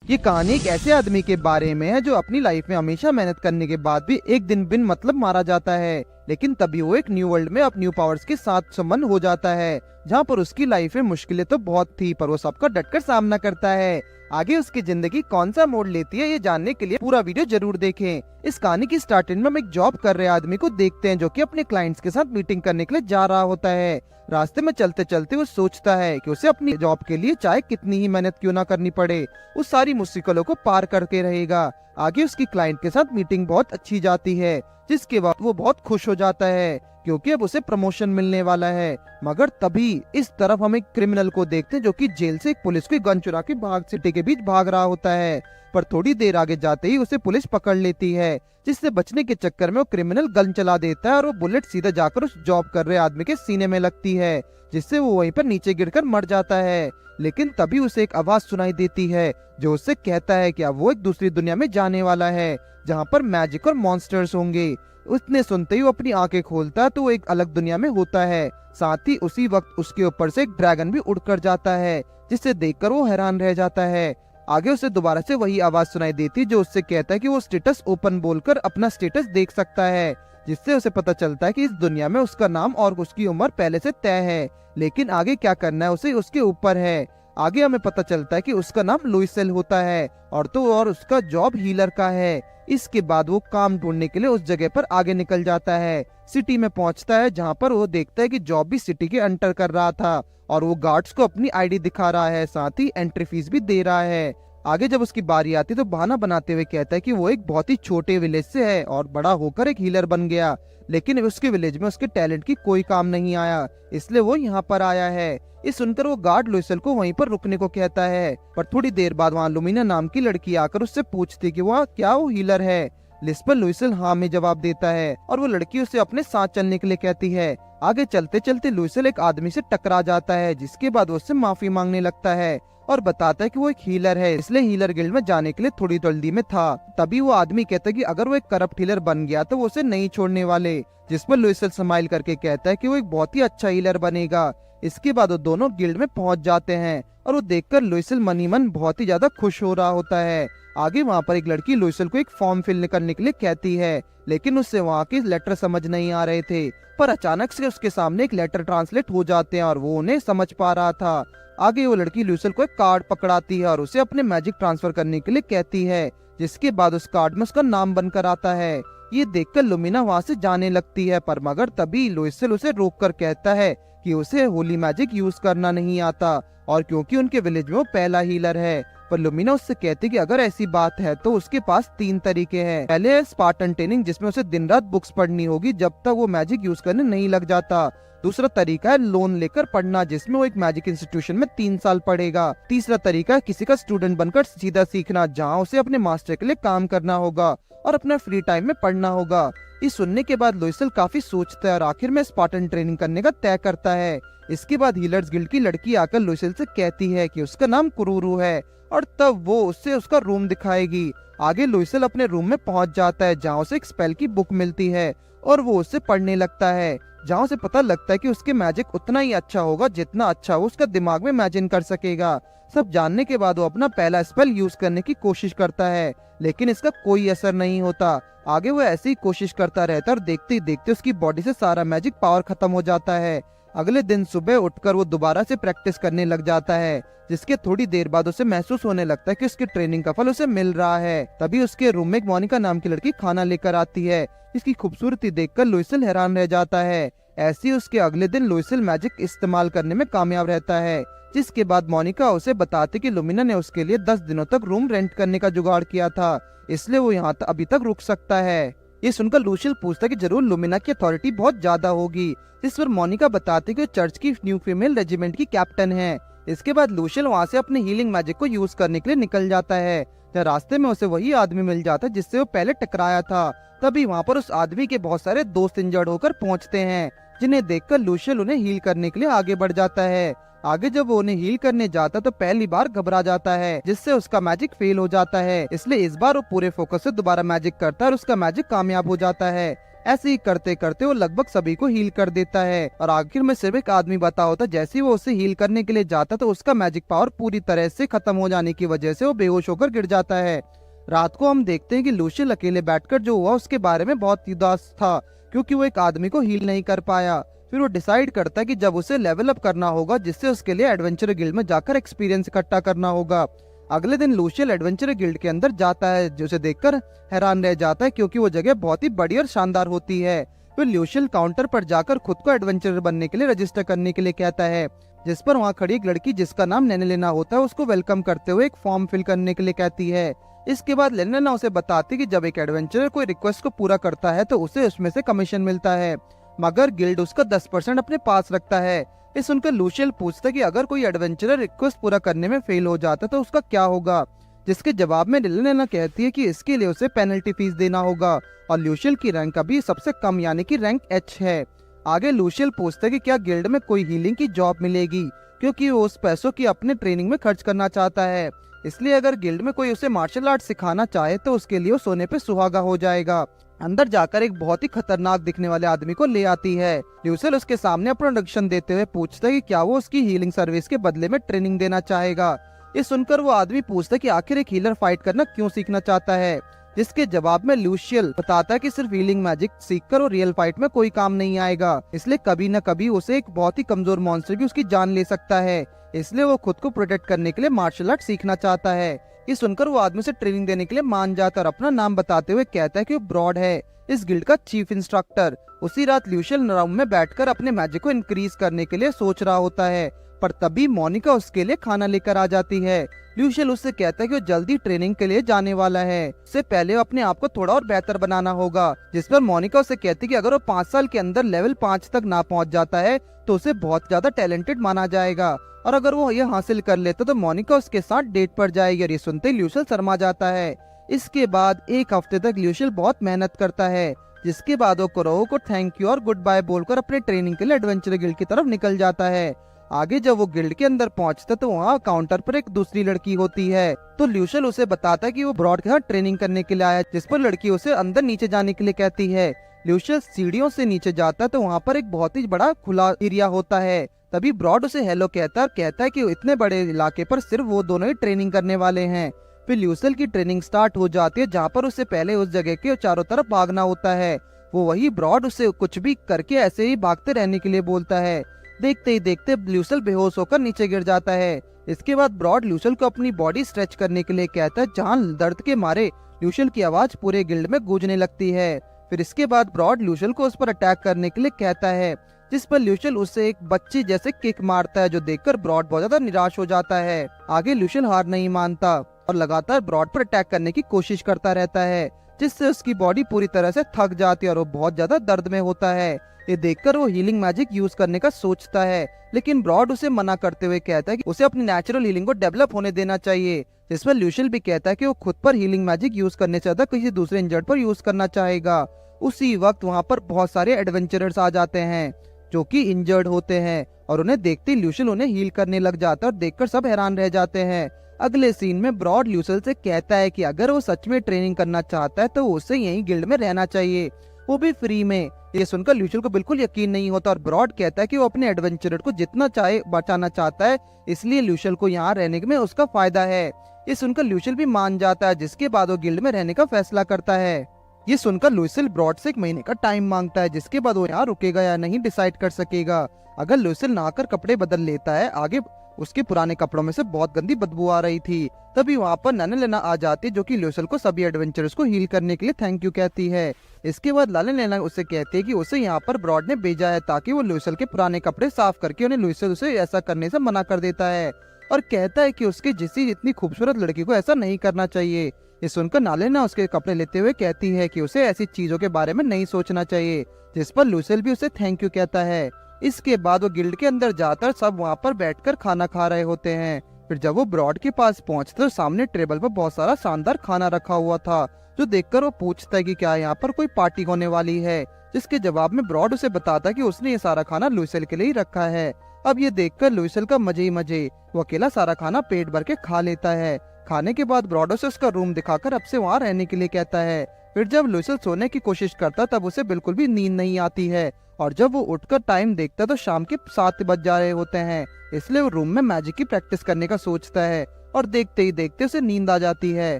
ये कहानी एक ऐसे आदमी के बारे में है जो अपनी लाइफ में हमेशा मेहनत करने के बाद भी एक दिन बिन मतलब मारा जाता है। लेकिन तभी वो एक न्यू वर्ल्ड में अब न्यू पावर्स के साथ संबंध हो जाता है, जहाँ पर उसकी लाइफ में मुश्किलें तो बहुत थी पर वो सबका डटकर सामना करता है। आगे उसकी जिंदगी कौन सा मोड़ लेती है ये जानने के लिए पूरा वीडियो जरूर देखें। इस कहानी की स्टार्टिंग में हम एक जॉब कर रहे आदमी को देखते हैं जो कि अपने क्लाइंट्स के साथ मीटिंग करने के लिए जा रहा होता है। रास्ते में चलते चलते वो सोचता है कि उसे अपनी जॉब के लिए चाहे कितनी ही मेहनत क्यों ना करनी पड़े, वो सारी मुश्किलों को पार करके रहेगा। आगे उसकी क्लाइंट के साथ मीटिंग बहुत अच्छी जाती है, जिसके बाद वो बहुत खुश हो जाता है क्योंकि अब उसे प्रमोशन मिलने वाला है। मगर तभी इस तरफ हम एक क्रिमिनल को देखते हैं जो कि जेल से एक पुलिस की गन चुरा के भाग सिटी के बीच भाग रहा होता है। पर थोड़ी देर आगे जाते ही उसे पुलिस पकड़ लेती है, जिससे बचने के चक्कर में वो क्रिमिनल गन चला देता है और वो बुलेट सीधा जाकर उस जॉब कर रहे आदमी के सीने में लगती है, जिससे वो वहीं पर नीचे गिरकर मर जाता है। लेकिन तभी उसे एक आवाज सुनाई देती है जो उससे कहता है कि अब वो एक दूसरी दुनिया में जाने वाला है, जहाँ पर मैजिक और मॉन्स्टर्स होंगे। उसने सुनते ही वो अपनी आंखें खोलता है तो वो एक अलग दुनिया में होता है। साथ ही उसी वक्त उसके ऊपर से एक ड्रैगन भी उड़कर जाता है, जिसे देखकर वो हैरान रह जाता है। आगे उसे दोबारा से वही आवाज सुनाई देती जो उससे कहता है कि वो स्टेटस ओपन बोलकर अपना स्टेटस देख सकता है, जिससे उसे पता चलता है कि इस दुनिया में उसका नाम और उसकी उम्र पहले से तय है, लेकिन आगे क्या करना है उसे उसके ऊपर है। आगे हमें पता चलता है कि उसका नाम लुइसेल होता है और उसका जॉब हीलर का है। इसके बाद वो काम ढूंढने के लिए उस जगह पर आगे निकल जाता है। सिटी में पहुंचता है जहां पर वो देखता है कि जॉब भी सिटी के एंटर कर रहा था और वो गार्ड्स को अपनी आईडी दिखा रहा है, साथ ही एंट्री फीस भी दे रहा है। आगे जब उसकी बारी आती तो बहाना बनाते हुए कहता है कि वो एक बहुत ही छोटे विलेज से है और बड़ा होकर एक हीलर बन गया, लेकिन उसके विलेज में उसके टैलेंट की कोई काम नहीं आया, इसलिए वो यहाँ पर आया है। ये सुनकर वो गार्ड लुइसेल को वहीं पर रुकने को कहता है, पर थोड़ी देर बाद वहाँ लुमिना नाम की लड़की आकर उससे पूछती कि वह क्या वो हीलर है। जिस पर लुइसेल हाँ में जवाब देता है और वो लड़की उसे अपने साथ चलने के लिए कहती है। आगे चलते चलते लुइसेल एक आदमी से टकरा जाता है, जिसके बाद वो उससे माफी मांगने लगता है और बताता है कि वो एक हीलर है, इसलिए हीलर गिल्ड में जाने के लिए थोड़ी जल्दी में था। तभी वो आदमी कहता है कि अगर वो एक करप्ट हीलर बन गया तो वो उसे नहीं छोड़ने वाले, जिसमें लुइसेल स्माइल करके कहता है कि वो एक बहुत ही अच्छा हीलर बनेगा। इसके बाद वो दोनों गिल्ड में पहुंच जाते हैं और वो देखकर लुइसेल मन ही मन बहुत ही ज्यादा खुश हो रहा होता है। आगे वहाँ पर एक लड़की लुइसेल को एक फॉर्म फिल करने के लिए कहती है, लेकिन उससे वहाँ के लेटर समझ नहीं आ रहे थे। पर अचानक से उसके सामने एक लेटर ट्रांसलेट हो जाते हैं और वो उन्हें समझ पा रहा था। आगे वो लड़की लुइसेल को एक कार्ड पकड़ाती है और उसे अपने मैजिक ट्रांसफर करने के लिए कहती है, जिसके बाद उस कार्ड में उसका नाम बनकर आता है। ये देखकर लुमिना वहाँ से जाने लगती है, पर मगर तभी लुइसेल उसे रोककर कहता है कि उसे होली मैजिक यूज करना नहीं आता और क्योंकि उनके विलेज में वो पहला हीलर है। पर लुमिना उससे कहती कि अगर ऐसी बात है तो उसके पास 3 तरीके हैं। पहले है स्पार्टन ट्रेनिंग, जिसमें उसे दिन रात बुक्स पढ़नी होगी जब तक वो मैजिक यूज करने नहीं लग जाता। दूसरा तरीका है लोन लेकर पढ़ना, जिसमें वो एक मैजिक इंस्टीट्यूशन में 3 साल पढ़ेगा। तीसरा तरीका है किसी का स्टूडेंट बनकर सीधा सीखना, जहाँ उसे अपने मास्टर के लिए काम करना होगा और अपना फ्री टाइम में पढ़ना होगा। इस सुनने के बाद लुइसेल काफी सोचता है और आखिर में स्पार्टन ट्रेनिंग करने का तय करता है। इसके बाद हीलर्स गिल्ड की लड़की आकर लुइसेल से कहती है कि उसका नाम कुरूरू है और तब वो उससे उसका रूम दिखाएगी। आगे लुइसेल अपने रूम में पहुंच जाता है, जहाँ उसे एक स्पेल की बुक मिलती है और वो उससे पढ़ने लगता है, जहाँ उसे पता लगता है कि उसके मैजिक उतना ही अच्छा होगा जितना अच्छा वो उसका दिमाग में इमेजिन कर सकेगा। सब जानने के बाद वो अपना पहला स्पेल यूज करने की कोशिश करता है, लेकिन इसका कोई असर नहीं होता। आगे वो ऐसी ही कोशिश करता रहता है और देखते ही देखते उसकी बॉडी से सारा मैजिक पावर खत्म हो जाता है। अगले दिन सुबह उठकर वो दोबारा से प्रैक्टिस करने लग जाता है, जिसके थोड़ी देर बाद उसे महसूस होने लगता है कि उसकी ट्रेनिंग का फल उसे मिल रहा है। तभी उसके रूम में एक मोनिका नाम की लड़की खाना लेकर आती है। इसकी खूबसूरती देखकर लुइसेल हैरान रह जाता है। ऐसे ही उसके अगले दिन लुइसेल मैजिक इस्तेमाल करने में कामयाब रहता है, जिसके बाद मोनिका उसे बताती कि लुमिना ने उसके लिए 10 दिनों तक रूम रेंट करने का जुगाड़ किया था, इसलिए वो यहाँ अभी तक रुक सकता है। ये सुनकर लुइसेल पूछता कि जरूर लुमिना की अथॉरिटी बहुत ज्यादा होगी, जिस पर मोनिका बताती कि चर्च की न्यू फीमेल रेजिमेंट की कैप्टन है। इसके बाद लुइसेल वहाँ से अपने हीलिंग मैजिक को यूज करने के लिए निकल जाता है। जब रास्ते में उसे वही आदमी मिल जाता है जिससे वो पहले टकराया था। तभी वहाँ पर उस आदमी के बहुत सारे दोस्त इंजर्ड होकर पहुँचते हैं, जिन्हें देखकर लुइसेल उन्हें हील करने के लिए आगे बढ़ जाता है। आगे जब वो उन्हें हील करने जाता तो पहली बार घबरा जाता है, जिससे उसका मैजिक फेल हो जाता है। इसलिए इस बार वो पूरे फोकस से दोबारा मैजिक करता है और उसका मैजिक कामयाब हो जाता है। ऐसे ही करते करते वो लगभग सभी को हील कर देता है और आखिर में सिर्फ एक आदमी बता होता। जैसे ही वो उसे हील करने के लिए जाता तो उसका मैजिक पावर पूरी तरह से खत्म हो जाने की वजह से वो बेहोश होकर गिर जाता है। रात को हम देखते हैं कि लूशियल अकेले बैठकर जो हुआ उसके बारे में बहुत उदास था, क्योंकि वो एक आदमी को हील नहीं कर पाया। फिर वो डिसाइड करता है कि जब उसे लेवल अप करना होगा, जिससे उसके लिए एडवेंचर गिल्ड में जाकर एक्सपीरियंस इकट्ठा करना होगा। अगले दिन लूशियल एडवेंचर गिल्ड के अंदर जाता है, जिसे देखकर हैरान रह जाता है क्योंकि वो जगह बहुत ही बड़ी और शानदार होती है। फिर लूशियल काउंटर पर जाकर खुद को एडवेंचरर बनने के लिए रजिस्टर करने के लिए कहता है, जिस पर वहाँ खड़ी एक लड़की जिसका नाम नैनेलेना होता है उसको वेलकम करते हुए एक फॉर्म फिल करने के लिए कहती है। इसके बाद नैनेलेना उसे बताती कि जब एक एडवेंचरर कोई रिक्वेस्ट को पूरा करता है तो उसे उसमें से कमीशन मिलता है, मगर गिल्ड उसका 10% अपने पास रखता है। ये सुनकर लूशियल पूछता है कि अगर कोई एडवेंचरर रिक्वेस्ट पूरा करने में फेल हो जाता तो उसका क्या होगा, जिसके जवाब में नैनेलेना कहती है कि इसके लिए उसे पेनल्टी फीस देना होगा और लूशियल की रैंक अभी सबसे कम यानी कि रैंक एच है। आगे लूशियल पूछता है कि क्या गिल्ड में कोई हीलिंग की जॉब मिलेगी, क्योंकि वो उस पैसों की अपने ट्रेनिंग में खर्च करना चाहता है। इसलिए अगर गिल्ड में कोई उसे मार्शल आर्ट सिखाना चाहे तो उसके लिए वो सोने पे सुहागा हो जाएगा। अंदर जाकर एक बहुत ही खतरनाक दिखने वाले आदमी को ले आती है। लूशियल उसके सामने अपना इंट्रोडक्शन देते हुए पूछता है कि क्या वो उसकी हीलिंग सर्विस के बदले में ट्रेनिंग देना चाहेगा। ये सुनकर वो आदमी पूछता है कि आखिर एक हीलर फाइट करना क्यों सीखना चाहता है, जिसके जवाब में लूशियल बताता है कि सिर्फ हीलिंग मैजिक सीखकर वो रियल फाइट में कोई काम नहीं आएगा, इसलिए कभी न कभी उसे एक बहुत ही कमजोर मॉन्स्टर भी उसकी जान ले सकता है। इसलिए वो खुद को प्रोटेक्ट करने के लिए मार्शल आर्ट सीखना चाहता है। ये सुनकर वो आदमी से ट्रेनिंग देने के लिए मान जाता है और अपना नाम बताते हुए कहता है कि वो ब्रॉड है, इस गिल्ड का चीफ इंस्ट्रक्टर। उसी रात लूशियल रूम में बैठकर अपने मैजिक को इंक्रीज करने के लिए सोच रहा होता है, पर तभी मोनिका उसके लिए खाना लेकर आ जाती है। लूशियल उससे कहता है कि वो जल्दी ट्रेनिंग के लिए जाने वाला है, उससे पहले अपने आप को थोड़ा और बेहतर बनाना होगा। जिस पर मोनिका उसे कहती है कि अगर वो 5 साल के अंदर लेवल 5 तक ना पहुंच जाता है तो उसे बहुत ज्यादा टैलेंटेड माना जाएगा, और अगर वो ये हासिल कर लेता तो मोनिका उसके साथ डेट पर जाएगी। और ये सुनते ही लूशियल शर्मा जाता है। इसके बाद एक हफ्ते तक लूशियल बहुत मेहनत करता है, जिसके बाद वो कुरोओ को थैंक यू और गुड बाय बोलकर अपने ट्रेनिंग के लिए एडवेंचर गिल्ड की तरफ निकल जाता है। आगे जब वो गिल्ड के अंदर पहुंचता तो वहाँ काउंटर पर एक दूसरी लड़की होती है, तो लूशियल उसे बताता है कि वो ब्रॉड के साथ ट्रेनिंग करने के लिए आया, जिस पर लड़की उसे अंदर नीचे जाने के लिए कहती है। लूशियल सीढ़ियों से नीचे जाता है तो वहाँ पर एक बहुत ही बड़ा खुला एरिया होता है। तभी ब्रॉड उसे हेलो कहता है और कहता है कि इतने बड़े इलाके पर सिर्फ वो दोनों ही ट्रेनिंग करने वाले हैं। फिर लूशियल की ट्रेनिंग स्टार्ट हो जाती है, जहाँ पर उसे पहले उस जगह के चारों तरफ भागना होता है। वो वही ब्रॉड उसे कुछ भी करके ऐसे ही भागते रहने के लिए बोलता है। देखते ही देखते लूशियल बेहोश होकर नीचे गिर जाता है। इसके बाद ब्रॉड लूशियल को अपनी बॉडी स्ट्रेच करने के लिए कहता है, जहाँ दर्द के मारे लूशियल की आवाज पूरे गिल्ड में गूंजने लगती है। फिर इसके बाद ब्रॉड लूशियल को उस पर अटैक करने के लिए कहता है, जिस पर लूशियल उसे एक बच्ची जैसे किक मारता है, जो देखकर ब्रॉड बहुत ज्यादा निराश हो जाता है। आगे लूशियल हार नहीं मानता और लगातार ब्रॉड पर अटैक करने की कोशिश करता रहता है, जिससे उसकी बॉडी पूरी तरह से थक जाती है और वो बहुत ज्यादा दर्द में होता है। ये देखकर वो हीलिंग मैजिक यूज करने का सोचता है, लेकिन ब्रॉड उसे मना करते हुए कहता है कि उसे अपनी नेचुरल हीलिंग को डेवलप होने देना चाहिए। जिसमें लूशियल भी कहता है कि वो खुद पर हीलिंग मैजिक यूज करने से ज्यादा किसी दूसरे इंजर्ड पर यूज करना चाहेगा। उसी वक्त वहाँ पर बहुत सारे एडवेंचरर्स आ जाते हैं जो कि इंजर्ड होते हैं, और उन्हें देखते ही लूशियल उन्हें हील करने लग जाता है और देखकर सब हैरान रह जाते हैं। अगले सीन में ब्रॉड लूशियल से कहता है कि अगर वो सच में ट्रेनिंग करना चाहता है तो उसे यहीं गिल्ड में रहना चाहिए, वो भी फ्री में। ये सुनकर लूशियल को बिल्कुल यकीन नहीं होता और ब्रॉड कहता है कि वो अपने एडवेंचरर को जितना चाहे बचाना चाहता है, इसलिए लूशियल को यहाँ रहने में उसका फायदा है। ये सुनकर लूशियल भी मान जाता है, जिसके बाद वो गिल्ड में रहने का फैसला करता है। ये सुनकर लूशियल ब्रॉड से 1 महीने का टाइम मांगता है, जिसके बाद वो यहाँ रुकेगा या नहीं डिसाइड कर सकेगा। अगर लूशियल नहाकर कपड़े बदल लेता है, आगे उसके पुराने कपड़ों में से बहुत गंदी बदबू आ रही थी। तभी वहाँ पर नैनेलेना आ जाती है, जो कि लूशियल को सभी एडवेंचरर्स को हील करने के लिए थैंक यू कहती है। इसके बाद नैनेलेना उसे कहती है कि उसे यहाँ पर ब्रॉड ने भेजा है ताकि वो लूशियल के पुराने कपड़े साफ करके उन्हें लूशियल उसे ऐसा करने से मना कर देता है और कहता है कि उसके जैसी इतनी खूबसूरत लड़की को ऐसा नहीं करना चाहिए। ये सुनकर नैनेलेना उसके कपड़े लेते हुए कहती है कि उसे ऐसी चीजों के बारे में नहीं सोचना चाहिए, जिस पर लूशियल भी उसे थैंक यू कहता है। इसके बाद वो गिल्ड के अंदर जाकर सब वहाँ पर बैठकर खाना खा रहे होते हैं। फिर जब वो ब्रॉड के पास पहुँचते तो सामने टेबल पर बहुत सारा शानदार खाना रखा हुआ था, जो देखकर वो पूछता है कि क्या यहाँ पर कोई पार्टी होने वाली है, जिसके जवाब में ब्रॉड उसे बताता है कि उसने ये सारा खाना लूशियल के लिए ही रखा है। अब ये देखकर लूशियल का मजे ही मजे, वो अकेला सारा खाना पेट भर के खा लेता है। खाने के बाद ब्रॉड उसे उसका रूम दिखाकर अब से वहाँ रहने के लिए कहता है। फिर जब लुइसल सोने की कोशिश करता तब उसे बिल्कुल भी नींद नहीं आती है, और जब वो उठकर टाइम देखता तो शाम के 7 बज जा रहे होते हैं। इसलिए वो रूम में मैजिक की प्रैक्टिस करने का सोचता है, और देखते ही देखते उसे नींद आ जाती है।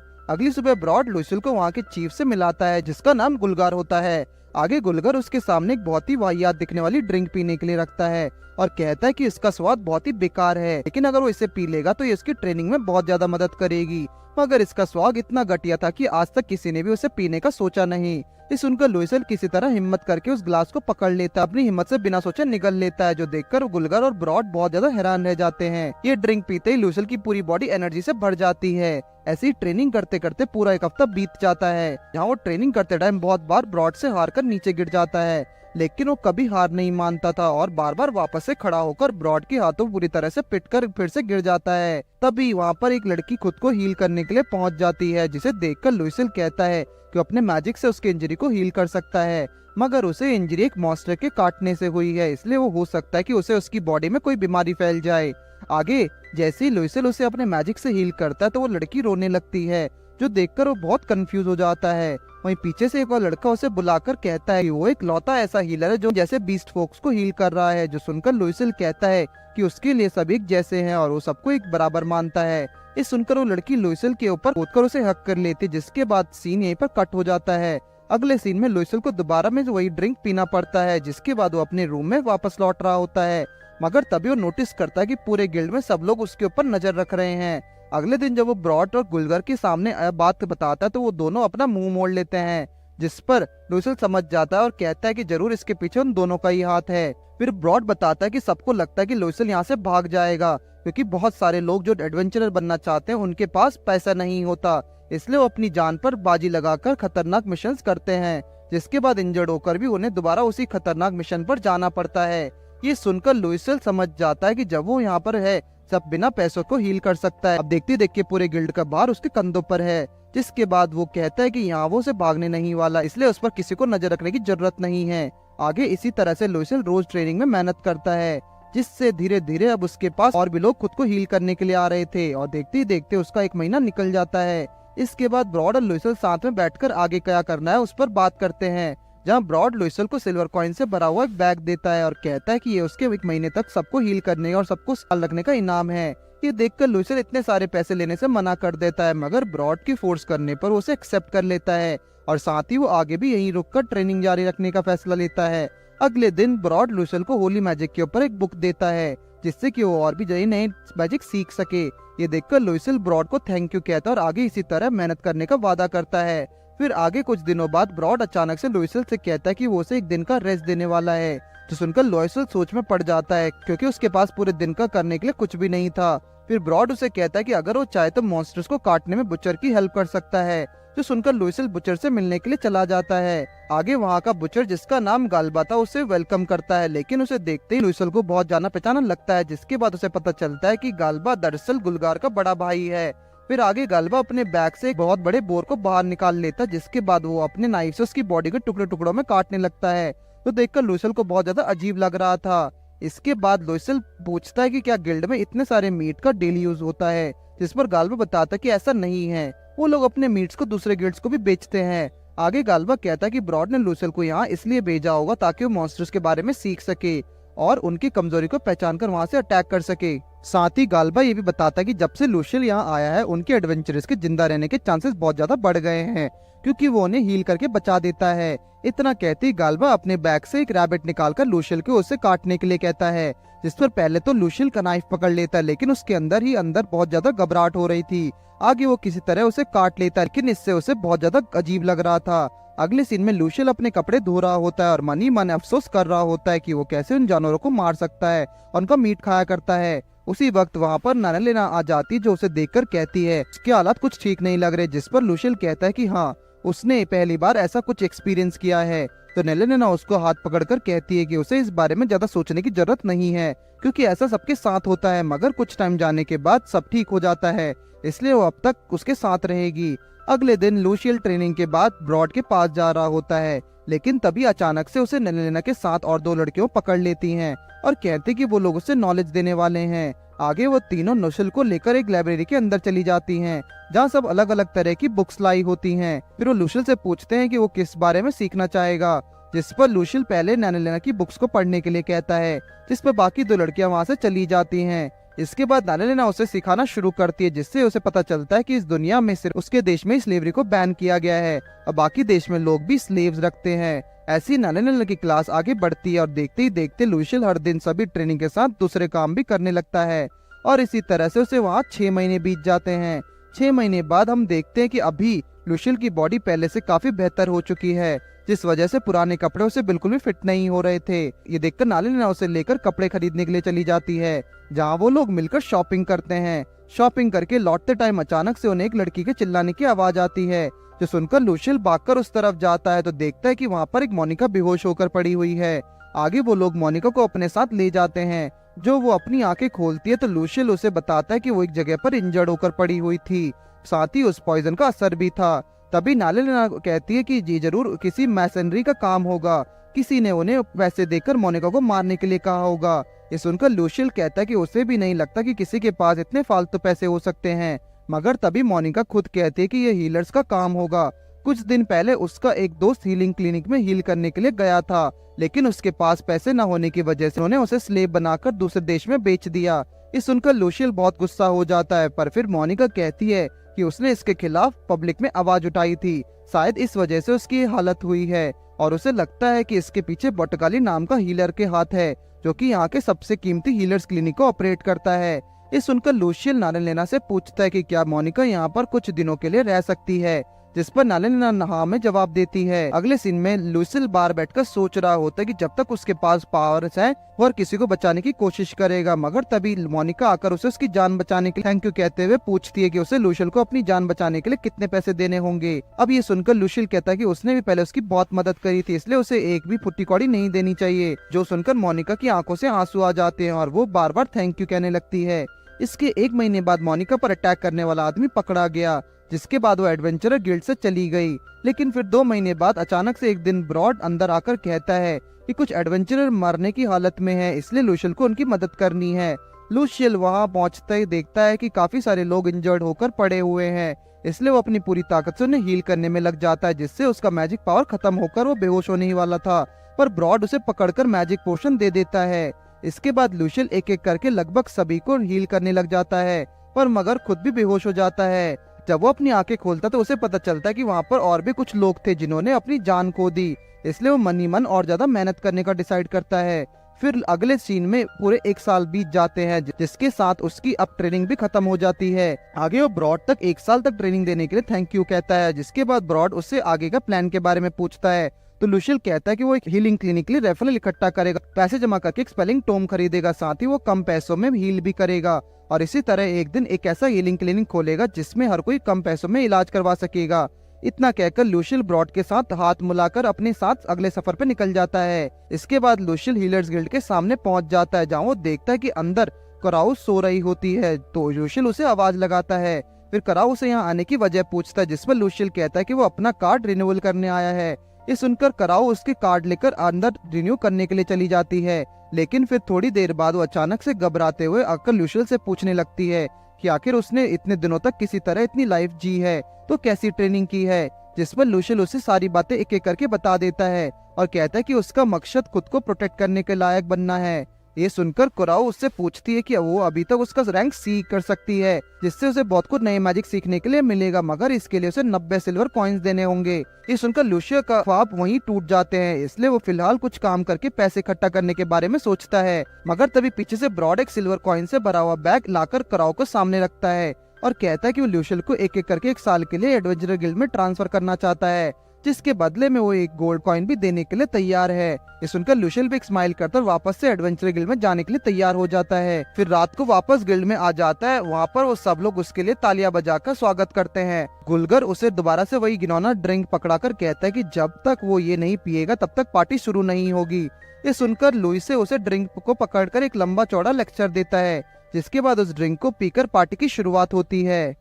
अगली सुबह ब्रॉड लुइसल को वहाँ के चीफ से मिलाता है, जिसका नाम गुलगार होता है। आगे गुलगार उसके सामने एक बहुत ही वाहियात दिखने वाली ड्रिंक पीने के लिए रखता है, और कहता है कि इसका स्वाद बहुत ही बेकार है, लेकिन अगर वो इसे पी लेगा तो ये उसकी ट्रेनिंग में बहुत ज्यादा मदद करेगी। मगर इसका स्वाद इतना घटिया था कि आज तक किसी ने भी उसे पीने का सोचा नहीं। ये सुनकर लुइसल किसी तरह हिम्मत करके उस ग्लास को पकड़ लेता, अपनी हिम्मत से बिना सोचे निगल लेता है, जो देखकर गुलगार और ब्रॉड बहुत ज्यादा हैरान रह जाते हैं। ये ड्रिंक पीते ही लुइसल की पूरी बॉडी एनर्जी से भर जाती है। ऐसी ट्रेनिंग करते करते पूरा एक हफ्ता बीत जाता है, जहाँ वो ट्रेनिंग करते टाइम बहुत बार ब्रॉड से हार कर नीचे गिर जाता है, लेकिन वो कभी हार नहीं मानता था और बार बार वापस से खड़ा होकर ब्रॉड के हाथों पूरी तरह से पिटकर फिर से गिर जाता है। तभी वहाँ पर एक लड़की खुद को हील करने के लिए पहुंच जाती है, जिसे देखकर लुइसल कहता है कि अपने मैजिक से उसकी इंजरी को हील कर सकता है, मगर उसे इंजरी एक मॉन्स्टर के काटने से हुई है, इसलिए वो हो सकता है कि उसे उसकी बॉडी में कोई बीमारी फैल जाए। आगे जैसे ही लुइसल उसे अपने मैजिक से हील करता है तो वो लड़की रोने लगती है, जो देखकर वो बहुत कंफ्यूज हो जाता है। वहीं पीछे से एक और लड़का उसे बुलाकर कहता है कि वो एक लौता ऐसा हीलर है जो जैसे बीस्ट फोक्स को हील कर रहा है, जो सुनकर लुइसल कहता है कि उसके लिए सब एक जैसे हैं और वो सबको एक बराबर मानता है। ये सुनकर वो लड़की लुइसल के ऊपर कूदकर उसे हक कर लेती, जिसके बाद सीन यहीं पर कट हो जाता है। अगले सीन में लुइसल को दोबारा में वही ड्रिंक पीना पड़ता है, जिसके बाद वो अपने रूम में वापस लौट रहा होता है, मगर तभी वो नोटिस करता है कि पूरे गिल्ड में सब लोग उसके ऊपर नजर रख रहे हैं। अगले दिन जब वो ब्रॉड और गुलगार के सामने बात बताता है तो वो दोनों अपना मुंह मोड़ लेते हैं, जिस पर लुइसल समझ जाता है और कहता है कि जरूर इसके पीछे उन दोनों का ही हाथ है। फिर ब्रॉड बताता है कि सबको लगता है कि लुइसल यहाँ से भाग जाएगा, क्योंकि बहुत सारे लोग जो एडवेंचरर बनना चाहते हैं उनके पास पैसा नहीं होता, इसलिए वो अपनी जान पर बाजी लगाकर खतरनाक मिशंस करते हैं, जिसके बाद इंजर्ड होकर भी उन्हें दोबारा उसी खतरनाक मिशन पर जाना पड़ता है। ये सुनकर लुइसल समझ जाता है कि जब वो यहाँ पर है सब बिना पैसों को हील कर सकता है। अब देखते देखते पूरे गिल्ड का भार उसके कंधों पर है, जिसके बाद वो कहता है कि यहाँ वो उसे भागने नहीं वाला, इसलिए उस पर किसी को नजर रखने की जरूरत नहीं है। आगे इसी तरह से लुइसल रोज ट्रेनिंग में मेहनत करता है, जिससे धीरे धीरे अब उसके पास और भी लोग खुद को हील करने के लिए आ रहे थे, और देखते ही देखते उसका 1 महीना निकल जाता है। इसके बाद ब्रॉड और लुइसल साथ में बैठकर आगे क्या करना है उस पर बात करते हैं, जहाँ ब्रॉड लुइसल को सिल्वर कॉइन से भरा हुआ एक बैग देता है और कहता है कि ये उसके 1 महीने तक सबको हील करने और सबको ख्याल रखने का इनाम है। ये देखकर लुइसल इतने सारे पैसे लेने से मना कर देता है, मगर ब्रॉड की फोर्स करने पर उसे एक्सेप्ट कर लेता है, और साथ ही वो आगे भी यहीं रुककर ट्रेनिंग जारी रखने का फैसला लेता है। अगले दिन ब्रॉड लुइसल को होली मैजिक के ऊपर एक बुक देता है, जिससे कि वो और भी नए मैजिक सीख सके। ये देखकर लुइसल ब्रॉड को थैंक यू कहता है और आगे इसी तरह मेहनत करने का वादा करता है। फिर आगे कुछ दिनों बाद ब्रॉड अचानक से लुइसल से कहता है कि वो उसे 1 दिन का रेस्ट देने वाला है, जो सुनकर लुइसल सोच में पड़ जाता है, क्योंकि उसके पास पूरे दिन का करने के लिए कुछ भी नहीं था। फिर ब्रॉड उसे कहता है कि अगर वो चाहे तो मॉन्स्टर्स को काटने में बुचर की हेल्प कर सकता है, जो सुनकर लुइसल बुचर से मिलने के लिए चला जाता है। आगे वहाँ का बुचर, जिसका नाम गाल्बा था, उसे वेलकम करता है, लेकिन उसे देखते ही लुइसल को बहुत जाना पहचाना लगता है, जिसके बाद उसे पता चलता है कि गाल्बा दरअसल गुलगार का बड़ा भाई है। फिर आगे गाल्बा अपने बैग से एक बहुत बड़े बोर को बाहर निकाल लेता है, जिसके बाद वो अपने नाइफ से उसकी बॉडी के टुकड़े टुकड़ों में काटने लगता है, तो देखकर लुइसल को बहुत ज्यादा अजीब लग रहा था। इसके बाद लुइसल पूछता है कि क्या गिल्ड में इतने सारे मीट का डेली यूज होता है, जिस पर गाल्बा बताता है कि ऐसा नहीं है, वो लोग अपने मीट्स को दूसरे गिल्ड्स को भी बेचते हैं। आगे गाल्बा कहता है कि ब्रॉड ने लुइसल को यहाँ इसलिए भेजा होगा ताकि वो मॉन्स्टर्स के बारे में सीख सके और उनकी कमजोरी को पहचान कर वहाँ से अटैक कर सके। साथ ही गाल्बा ये भी बताता है कि जब से लुइसल यहाँ आया है उनके एडवेंचरर्स के जिंदा रहने के चांसेस बहुत ज्यादा बढ़ गए हैं, क्योंकि वो उन्हें हील करके बचा देता है। इतना कहते ही गाल्बा अपने बैग से एक रैबिट निकालकर लुइसल को उसे काटने के लिए कहता है, जिस पर पहले तो लुइसल का नाइफ पकड़ लेता है, लेकिन उसके अंदर ही अंदर बहुत ज्यादा घबराहट हो रही थी। आगे वो किसी तरह उसे काट लेता है, लेकिन इससे उसे बहुत ज्यादा अजीब लग रहा था। अगले सीन में लुइसल अपने कपड़े धो रहा होता है और मन ही मन अफसोस कर रहा होता है कि वो कैसे उन जानवरों को मार सकता है और उनका मीट खाया करता है। उसी वक्त वहाँ पर नैना आ जाती, जो उसे देखकर कहती है उसके हालात कुछ ठीक नहीं लग रहे, जिस पर लुइसल कहता है कि हाँ, उसने पहली बार ऐसा कुछ एक्सपीरियंस किया है। तो नैना उसको हाथ पकड़कर कहती है कि उसे इस बारे में ज्यादा सोचने की जरूरत नहीं है, क्योंकि ऐसा सबके साथ होता है, मगर कुछ टाइम जाने के बाद सब ठीक हो जाता है, इसलिए वो अब तक उसके साथ रहेगी। अगले दिन लुइसल ट्रेनिंग के बाद ब्रॉड के पास जा रहा होता है, लेकिन तभी अचानक से उसे नैना के साथ और 2 लड़कियों पकड़ लेती हैं और कहते कि वो लोग उसे नॉलेज देने वाले हैं। आगे वो तीनों लुशियल को लेकर एक लाइब्रेरी के अंदर चली जाती हैं, जहाँ सब अलग अलग तरह की बुक्स लाई होती हैं। फिर वो लुशियल से पूछते हैं कि वो किस बारे में सीखना चाहेगा, जिस पर लुशियल पहले नैनालेना की बुक्स को पढ़ने के लिए कहता है, जिस पर बाकी दो लड़कियां वहाँ से चली जाती हैं। इसके बाद नैनालेना उसे सिखाना शुरू करती है, जिससे उसे पता चलता है कि इस दुनिया में सिर्फ उसके देश में स्लेवरी को बैन किया गया है और बाकी देश में लोग भी स्लेव्स रखते हैं। ऐसी नैनालेना की क्लास आगे बढ़ती है और देखते ही देखते लुशियल हर दिन सभी ट्रेनिंग के साथ दूसरे काम भी करने लगता है और इसी तरह से उसे वहाँ 6 महीने बीत जाते हैं। 6 महीने बाद हम देखते हैं कि अभी लुशियल की बॉडी पहले से काफी बेहतर हो चुकी है, जिस वजह से पुराने कपड़े उसे बिल्कुल भी फिट नहीं हो रहे थे। ये देखकर नैनालेना उसे लेकर कपड़े खरीदने के लिए चली जाती है, जहाँ वो लोग मिलकर शॉपिंग करते हैं। शॉपिंग करके लौटते टाइम अचानक से उन्हें एक लड़की के चिल्लाने की आवाज आती है, जो सुनकर लुशियल भागकर उस तरफ जाता है तो देखता है कि वहाँ पर एक मोनिका बेहोश होकर पड़ी हुई है। आगे वो लोग मोनिका को अपने साथ ले जाते हैं। जो वो अपनी आंखें खोलती है तो लुशियल उसे बताता है कि वो एक जगह पर इंजर्ड होकर पड़ी हुई थी, साथ ही उस पॉइजन का असर भी था। तभी नैनालेना कहती है कि जी जरूर किसी मैसनरी का काम होगा, किसी ने उन्हें पैसे देकर मोनिका को मारने के लिए कहा होगा। ये सुनकर लुशियल कहता है कि उसे भी नहीं लगता कि किसी के पास इतने फालतू पैसे हो सकते हैं, मगर तभी मोनिका खुद कहती है कि ये हीलर्स का काम होगा। कुछ दिन पहले उसका एक दोस्त हीलिंग क्लिनिक में हील करने के लिए गया था, लेकिन उसके पास पैसे न होने की वजह से उन्होंने उसे स्लेव बनाकर दूसरे देश में बेच दिया। ये सुनकर लुशियल बहुत गुस्सा हो जाता है, पर फिर मोनिका कहती है कि उसने इसके खिलाफ पब्लिक में आवाज उठाई थी, शायद इस वजह से उसकी हालत हुई है और उसे लगता है कि इसके पीछे बोटकाली नाम का हीलर के हाथ है, जो कि यहाँ के सबसे कीमती हीलर्स क्लिनिक को ऑपरेट करता है। ये सुनकर लुशियल नैनालेना से पूछता है कि क्या मोनिका यहाँ पर कुछ दिनों के लिए रह सकती है, जिस पर नैनालेना हाँ में जवाब देती है। अगले सीन में लुशियल बाहर बैठकर सोच रहा होता है कि जब तक उसके पास पावर्स है वो हर किसी को बचाने की कोशिश करेगा, मगर तभी मोनिका आकर उसे उसकी जान बचाने के लिए थैंक यू कहते हुए पूछती है कि उसे लुशियल को अपनी जान बचाने के लिए कितने पैसे देने होंगे। अब ये सुनकर लुशियल कहता है कि उसने भी पहले उसकी बहुत मदद करी थी, इसलिए उसे एक भी फुट्टी कौड़ी नहीं देनी चाहिए। जो सुनकर मोनिका की आंखों से आंसू आ जाते हैं और वो बार बार थैंक यू कहने लगती है। इसके 1 महीने बाद मोनिका पर अटैक करने वाला आदमी पकड़ा गया, जिसके बाद वो एडवेंचरर गिल्ड से चली गई। लेकिन फिर 2 महीने बाद अचानक से एक दिन ब्रॉड अंदर आकर कहता है कि कुछ एडवेंचरर मरने की हालत में है, इसलिए लुशियल को उनकी मदद करनी है। लुशियल वहां पहुंचते ही देखता है कि काफी सारे लोग इंजर्ड होकर पड़े हुए हैं, इसलिए वो अपनी पूरी ताकत से उन्हें हील करने में लग जाता है, जिससे उसका मैजिक पावर खत्म होकर वो बेहोश होने ही वाला था, पर ब्रॉड उसे पकड़कर मैजिक पोशन दे देता है। इसके बाद लुशियल एक एक करके लगभग सभी को हील करने लग जाता है, पर मगर खुद भी बेहोश हो जाता है। जब वो अपनी आंखें खोलता तो उसे पता चलता है कि वहाँ पर और भी कुछ लोग थे जिन्होंने अपनी जान खो दी, इसलिए वो मन ही मन और ज्यादा मेहनत करने का डिसाइड करता है। फिर अगले सीन में पूरे 1 साल बीत जाते हैं, जिसके साथ उसकी अब ट्रेनिंग भी खत्म हो जाती है। आगे वो ब्रॉड तक 1 साल तक ट्रेनिंग देने के लिए थैंक यू कहता है, जिसके बाद ब्रॉड उससे आगे का प्लान के बारे में पूछता है तो लुशियल कहता है कि वो एक हीलिंग क्लिनिक के लिए रेफरल इकट्ठा करेगा, पैसे जमा करके एक स्पेलिंग टोम खरीदेगा, साथ ही वो कम पैसों में हील भी करेगा और इसी तरह एक दिन एक ऐसा हीलिंग क्लिनिक खोलेगा जिसमें हर कोई कम पैसों में इलाज करवा सकेगा। इतना कहकर लुशियल ब्रॉड के साथ हाथ मिलाकर अपने साथ अगले सफर पे निकल जाता है। इसके बाद लुशियल हीलर्स गिल्ड के सामने पहुंच जाता है, जहाँ वो देखता है कि अंदर कराउ सो रही होती है, तो लुशियल उसे आवाज लगाता है। फिर कराउ उसे यहाँ आने की वजह पूछता है, जिसमें लुशियल कहता है कि वो अपना कार्ड रिन्यूअल करने आया है। ये सुनकर कराउ उसके कार्ड लेकर अंदर रिन्यू करने के लिए चली जाती है, लेकिन फिर थोड़ी देर बाद वो अचानक से घबराते हुए आकर लुशियल से पूछने लगती है कि आखिर उसने इतने दिनों तक किसी तरह इतनी लाइफ जी है तो कैसी ट्रेनिंग की है, जिस पर लुशियल उसे सारी बातें एक एक करके बता देता है और कहता है कि उसका मकसद खुद को प्रोटेक्ट करने के लायक बनना है। ये सुनकर कुराओ उससे पूछती है कि वो अभी तक उसका रैंक सी कर सकती है, जिससे उसे बहुत कुछ नए मैजिक सीखने के लिए मिलेगा, मगर इसके लिए उसे 90 सिल्वर कॉइन्स देने होंगे। ये सुनकर लुशिया का ख्वाब वहीं टूट जाते हैं, इसलिए वो फिलहाल कुछ काम करके पैसे इकट्ठा करने के बारे में सोचता है। मगर तभी पीछे से ब्रॉड एक सिल्वर कॉइन से भरा हुआ बैग लाकर कराओ को सामने रखता है और कहता है कि वो लुशियल को एक एक करके 1 साल के लिए एडवेंचर गिल्ड में ट्रांसफर करना चाहता है, जिसके बदले में वो एक गोल्ड कॉइन भी देने के लिए तैयार है। ये सुनकर लुशियल भी एक स्माइल करता और वापस से एडवेंचर गिल्ड में जाने के लिए तैयार हो जाता है। फिर रात को वापस गिल्ड में आ जाता है, वहाँ पर वो सब लोग उसके लिए तालियां बजाकर स्वागत करते हैं। गुलगर उसे दोबारा से वही घिनौना ड्रिंक पकड़ाकर कहता है कि जब तक वो ये नहीं पिएगा तब तक पार्टी शुरू नहीं होगी। ये सुनकर लुई से उसे ड्रिंक को पकड़कर एक लंबा चौड़ा लेक्चर देता है, जिसके बाद उस ड्रिंक को पीकर पार्टी की शुरुआत होती है।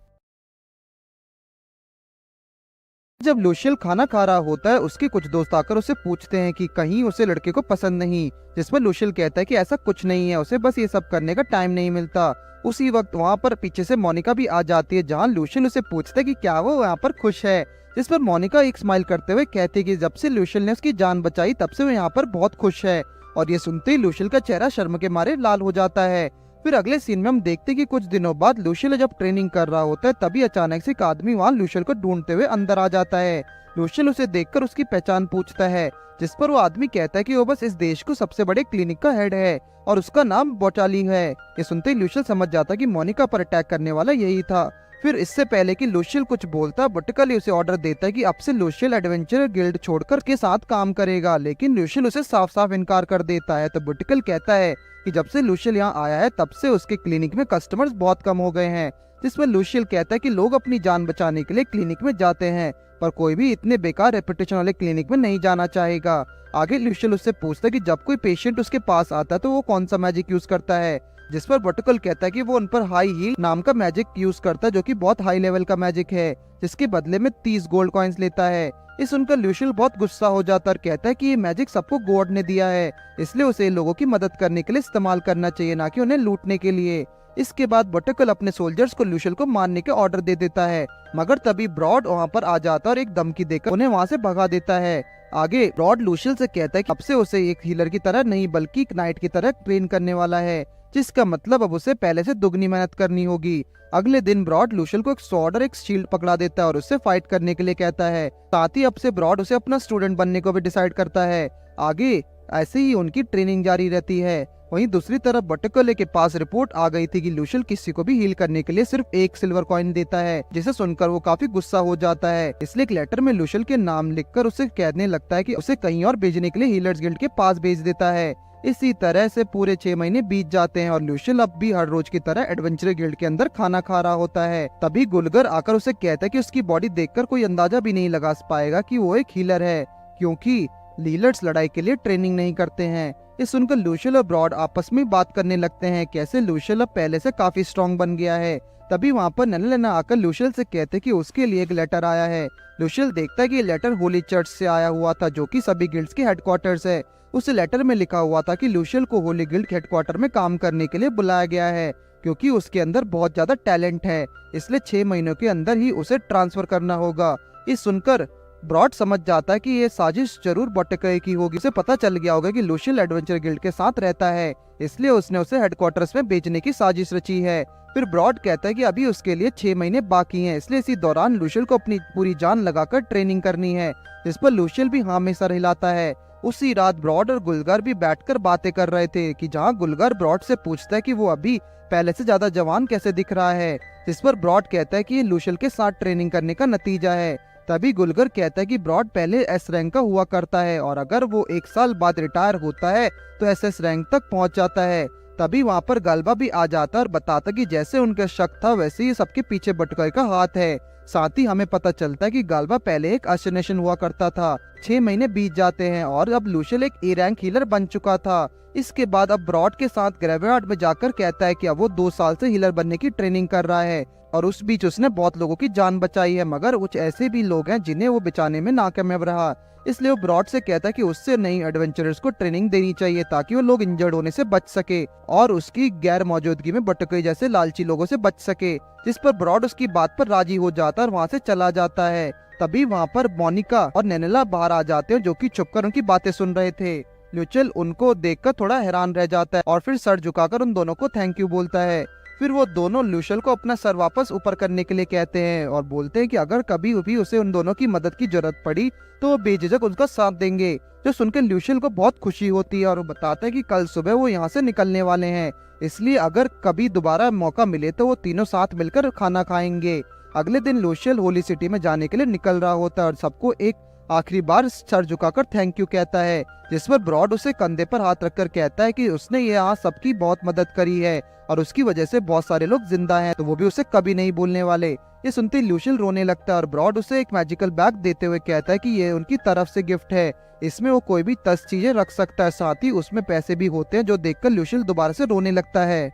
जब लूशियल खाना खा रहा होता है, उसके कुछ दोस्त आकर उसे पूछते हैं कि कहीं उसे लड़के को पसंद नहीं, जिस पर लूशियल कहता है कि ऐसा कुछ नहीं है, उसे बस ये सब करने का टाइम नहीं मिलता। उसी वक्त वहाँ पर पीछे से मोनिका भी आ जाती है, जहाँ लूशियल उसे पूछता है कि क्या वो यहाँ पर खुश है, जिस पर मोनिका एक स्माइल करते हुए कहती है कि जब से लूशियल ने उसकी जान बचाई तब से वो यहाँ पर बहुत खुश है। और ये सुनते ही लूशियल का चेहरा शर्म के मारे लाल हो जाता है। फिर अगले सीन में हम देखते हैं कि कुछ दिनों बाद लूशियल जब ट्रेनिंग कर रहा होता है, तभी अचानक से एक आदमी वहाँ लूशियल को ढूंढते हुए अंदर आ जाता है। लूशियल उसे देखकर उसकी पहचान पूछता है, जिस पर वो आदमी कहता है कि वो बस इस देश को सबसे बड़े क्लिनिक का हेड है और उसका नाम बोटाली है। ये सुनते ही लूशियल समझ जाता कि मोनिका पर अटैक करने वाला यही था। फिर इससे पहले कि लूशियल कुछ बोलता, बुटकली उसे ऑर्डर देता है कि अब से लूशियल एडवेंचर गिल्ड छोड़कर के साथ काम करेगा, लेकिन लूशियल उसे साफ साफ इनकार कर देता है। तो बुटकल कहता है कि जब से लूशियल यहाँ आया है तब से उसके क्लिनिक में कस्टमर्स बहुत कम हो गए हैं, जिसमें लूशियल कहता है कि लोग अपनी जान बचाने के लिए क्लिनिक में जाते हैं, पर कोई भी इतने बेकार रेपुटेशन वाले क्लिनिक में नहीं जाना चाहेगा। आगे लूशियल उससे पूछता है कि जब कोई पेशेंट उसके पास आता है तो वो कौन सा मैजिक यूज करता है, जिस पर बटुकल कहता है कि वो उन पर हाई हील नाम का मैजिक यूज करता है, जो कि बहुत हाई लेवल का मैजिक है, जिसके बदले में 30 गोल्ड कॉइन्स लेता है। इस सुनकर लूशियल बहुत गुस्सा हो जाता है और कहता है कि ये मैजिक सबको गॉड ने दिया है, इसलिए उसे लोगों की मदद करने के लिए इस्तेमाल करना चाहिए, ना कि उन्हें लूटने के लिए। इसके बाद बटुकल अपने सोल्जर्स को लूशियल को मारने के ऑर्डर दे देता है, मगर तभी ब्रॉड वहाँ पर आ जाता है और एक धमकी देकर उन्हें वहाँ से भगा देता है। आगे ब्रॉड लूशियल से कहता है कि अब से उसे एक हीलर की तरह नहीं बल्कि एक नाइट की तरह ट्रेन करने वाला है, जिसका मतलब अब उसे पहले से दुगनी मेहनत करनी होगी। अगले दिन ब्रॉड लूशियल को एक स्वॉर्ड और एक शील्ड पकड़ा देता है और उससे फाइट करने के लिए कहता है। साथ ही अब से ब्रॉड उसे अपना स्टूडेंट बनने को भी डिसाइड करता है। आगे ऐसे ही उनकी ट्रेनिंग जारी रहती है। वहीं दूसरी तरफ बटुकले के पास रिपोर्ट आ गई थी कि लूशियल किसी को भी हील करने के लिए सिर्फ एक सिल्वर कॉइन देता है, जिसे सुनकर वो काफी गुस्सा हो जाता है। इसलिए एक लेटर में लूशियल के नाम लिखकर उसे कहने लगता है कि उसे कहीं और भेजने के लिए हीलर्स गिल्ड के पास भेज देता है। इसी तरह से पूरे 6 महीने बीत जाते हैं और लूशियल अब भी हर रोज की तरह एडवेंचर गिल्ड के अंदर खाना खा रहा होता है। तभी गुलगर आकर उसे कहता है कि उसकी बॉडी देखकर कोई अंदाजा भी नहीं लगा पाएगा कि वो एक हीलर है, क्योंकि हीलर्स लड़ाई के लिए ट्रेनिंग नहीं करते हैं। ये सुनकर लूशियल और ब्रॉड आपस में बात करने लगते हैं, कैसे लूशियल अब पहले से काफी स्ट्रॉन्ग बन गया है। तभी वहाँ पर नैना आकर लूशियल से कहते कि उसके लिए एक लेटर आया है। लूशियल देखता है कि ये लेटर होली चर्च से आया हुआ था, जो कि सभी गिल्ड्स के हेडक्वार्टर्स है। उस लेटर में लिखा हुआ था कि लूशियल को होली गिल्ड हेडक्वार्टर में काम करने के लिए बुलाया गया है, क्योंकि उसके अंदर बहुत ज्यादा टैलेंट है, इसलिए 6 महीनों के अंदर ही उसे ट्रांसफर करना होगा। इस सुनकर ब्रॉड समझ जाता है कि ये साजिश जरूर बटुकले की होगी। उसे पता चल गया होगा कि लूशियल एडवेंचर गिल्ड के साथ रहता है, इसलिए उसने उसे हेडक्वार्टर्स में भेजने की साजिश रची है। फिर ब्रॉड कहता है कि अभी उसके लिए 6 महीने बाकी हैं, इसलिए इसी दौरान लूशियल को अपनी पूरी जान लगाकर ट्रेनिंग करनी है, जिस पर लूशियल भी हाँ में सर हिलाता है। उसी रात ब्रॉड और गुलगर भी बैठकर बातें कर रहे थे, कि जहाँ गुलगर ब्रॉड से पूछता है कि वो अभी पहले से ज्यादा जवान कैसे दिख रहा है, जिस पर ब्रॉड कहता है कि ये लूशियल के साथ ट्रेनिंग करने का नतीजा है। तभी गुलगर कहता है कि ब्रॉड पहले एस रैंक का हुआ करता है और अगर वो 1 साल बाद रिटायर होता है तो एसएस रैंक तक पहुंच जाता है। तभी वहाँ पर गाल्बा भी आ जाता और बताता कि जैसे उनका शक था वैसे ही सबके पीछे बटुकले का हाथ है। साथ ही हमें पता चलता है कि गाल्बा पहले एक अशनेशन हुआ करता था। 6 महीने बीत जाते हैं और अब लूशियल एक ए रैंक हीलर बन चुका था। इसके बाद अब ब्रॉड के साथ ग्रेवयार्ड में जाकर कहता है कि अब वो 2 साल से हीलर बनने की ट्रेनिंग कर रहा है और उस बीच उसने बहुत लोगों की जान बचाई है, मगर कुछ ऐसे भी लोग हैं जिन्हें वो बचाने में नाकामयाब रहा। इसलिए वो ब्रॉड से कहता है कि उससे नई एडवेंचरर्स को ट्रेनिंग देनी चाहिए ताकि वो लोग इंजर्ड होने से बच सके और उसकी गैर मौजूदगी में बटुकले जैसे लालची लोगों से बच सके, जिस पर ब्रॉड उसकी बात पर राजी हो जाता है और वहाँ से चला जाता है। तभी वहाँ पर मोनिका और नैनेला बाहर आ जाते हैं, जो कि छुपकर उनकी बातें सुन रहे थे। लूशियल उनको देखकर थोड़ा हैरान रह जाता है और फिर सर झुकाकर उन दोनों को थैंक यू बोलता है। फिर वो दोनों लूशियल को अपना सर वापस ऊपर करने के लिए कहते हैं और बोलते हैं कि अगर कभी भी उसे उन दोनों की मदद की जरूरत पड़ी तो वो बेझिझक उनका साथ देंगे। जो सुनकर लूशियल को बहुत खुशी होती है और वो बताता है कि कल सुबह वो यहाँ से निकलने वाले हैं, इसलिए अगर कभी दोबारा मौका मिले तो वो तीनों साथ मिलकर खाना खाएंगे। अगले दिन लूशियल होली सिटी में जाने के लिए निकल रहा होता है और सबको एक आखिरी बार सर झुकाकर थैंक यू कहता है, जिस पर ब्रॉड उसे कंधे पर हाथ रखकर कहता है कि उसने यहाँ सबकी बहुत मदद करी है और उसकी वजह से बहुत सारे लोग जिंदा हैं, तो वो भी उसे कभी नहीं भूलने वाले। ये सुनते ही लूशियल रोने लगता है और ब्रॉड उसे एक मैजिकल बैग देते हुए कहता है कि ये उनकी तरफ से गिफ्ट है, इसमें वो कोई भी 10 चीजें रख सकता है, साथ ही उसमें पैसे भी होते हैं, जो देखकर लूशियल दोबारा से रोने लगता है।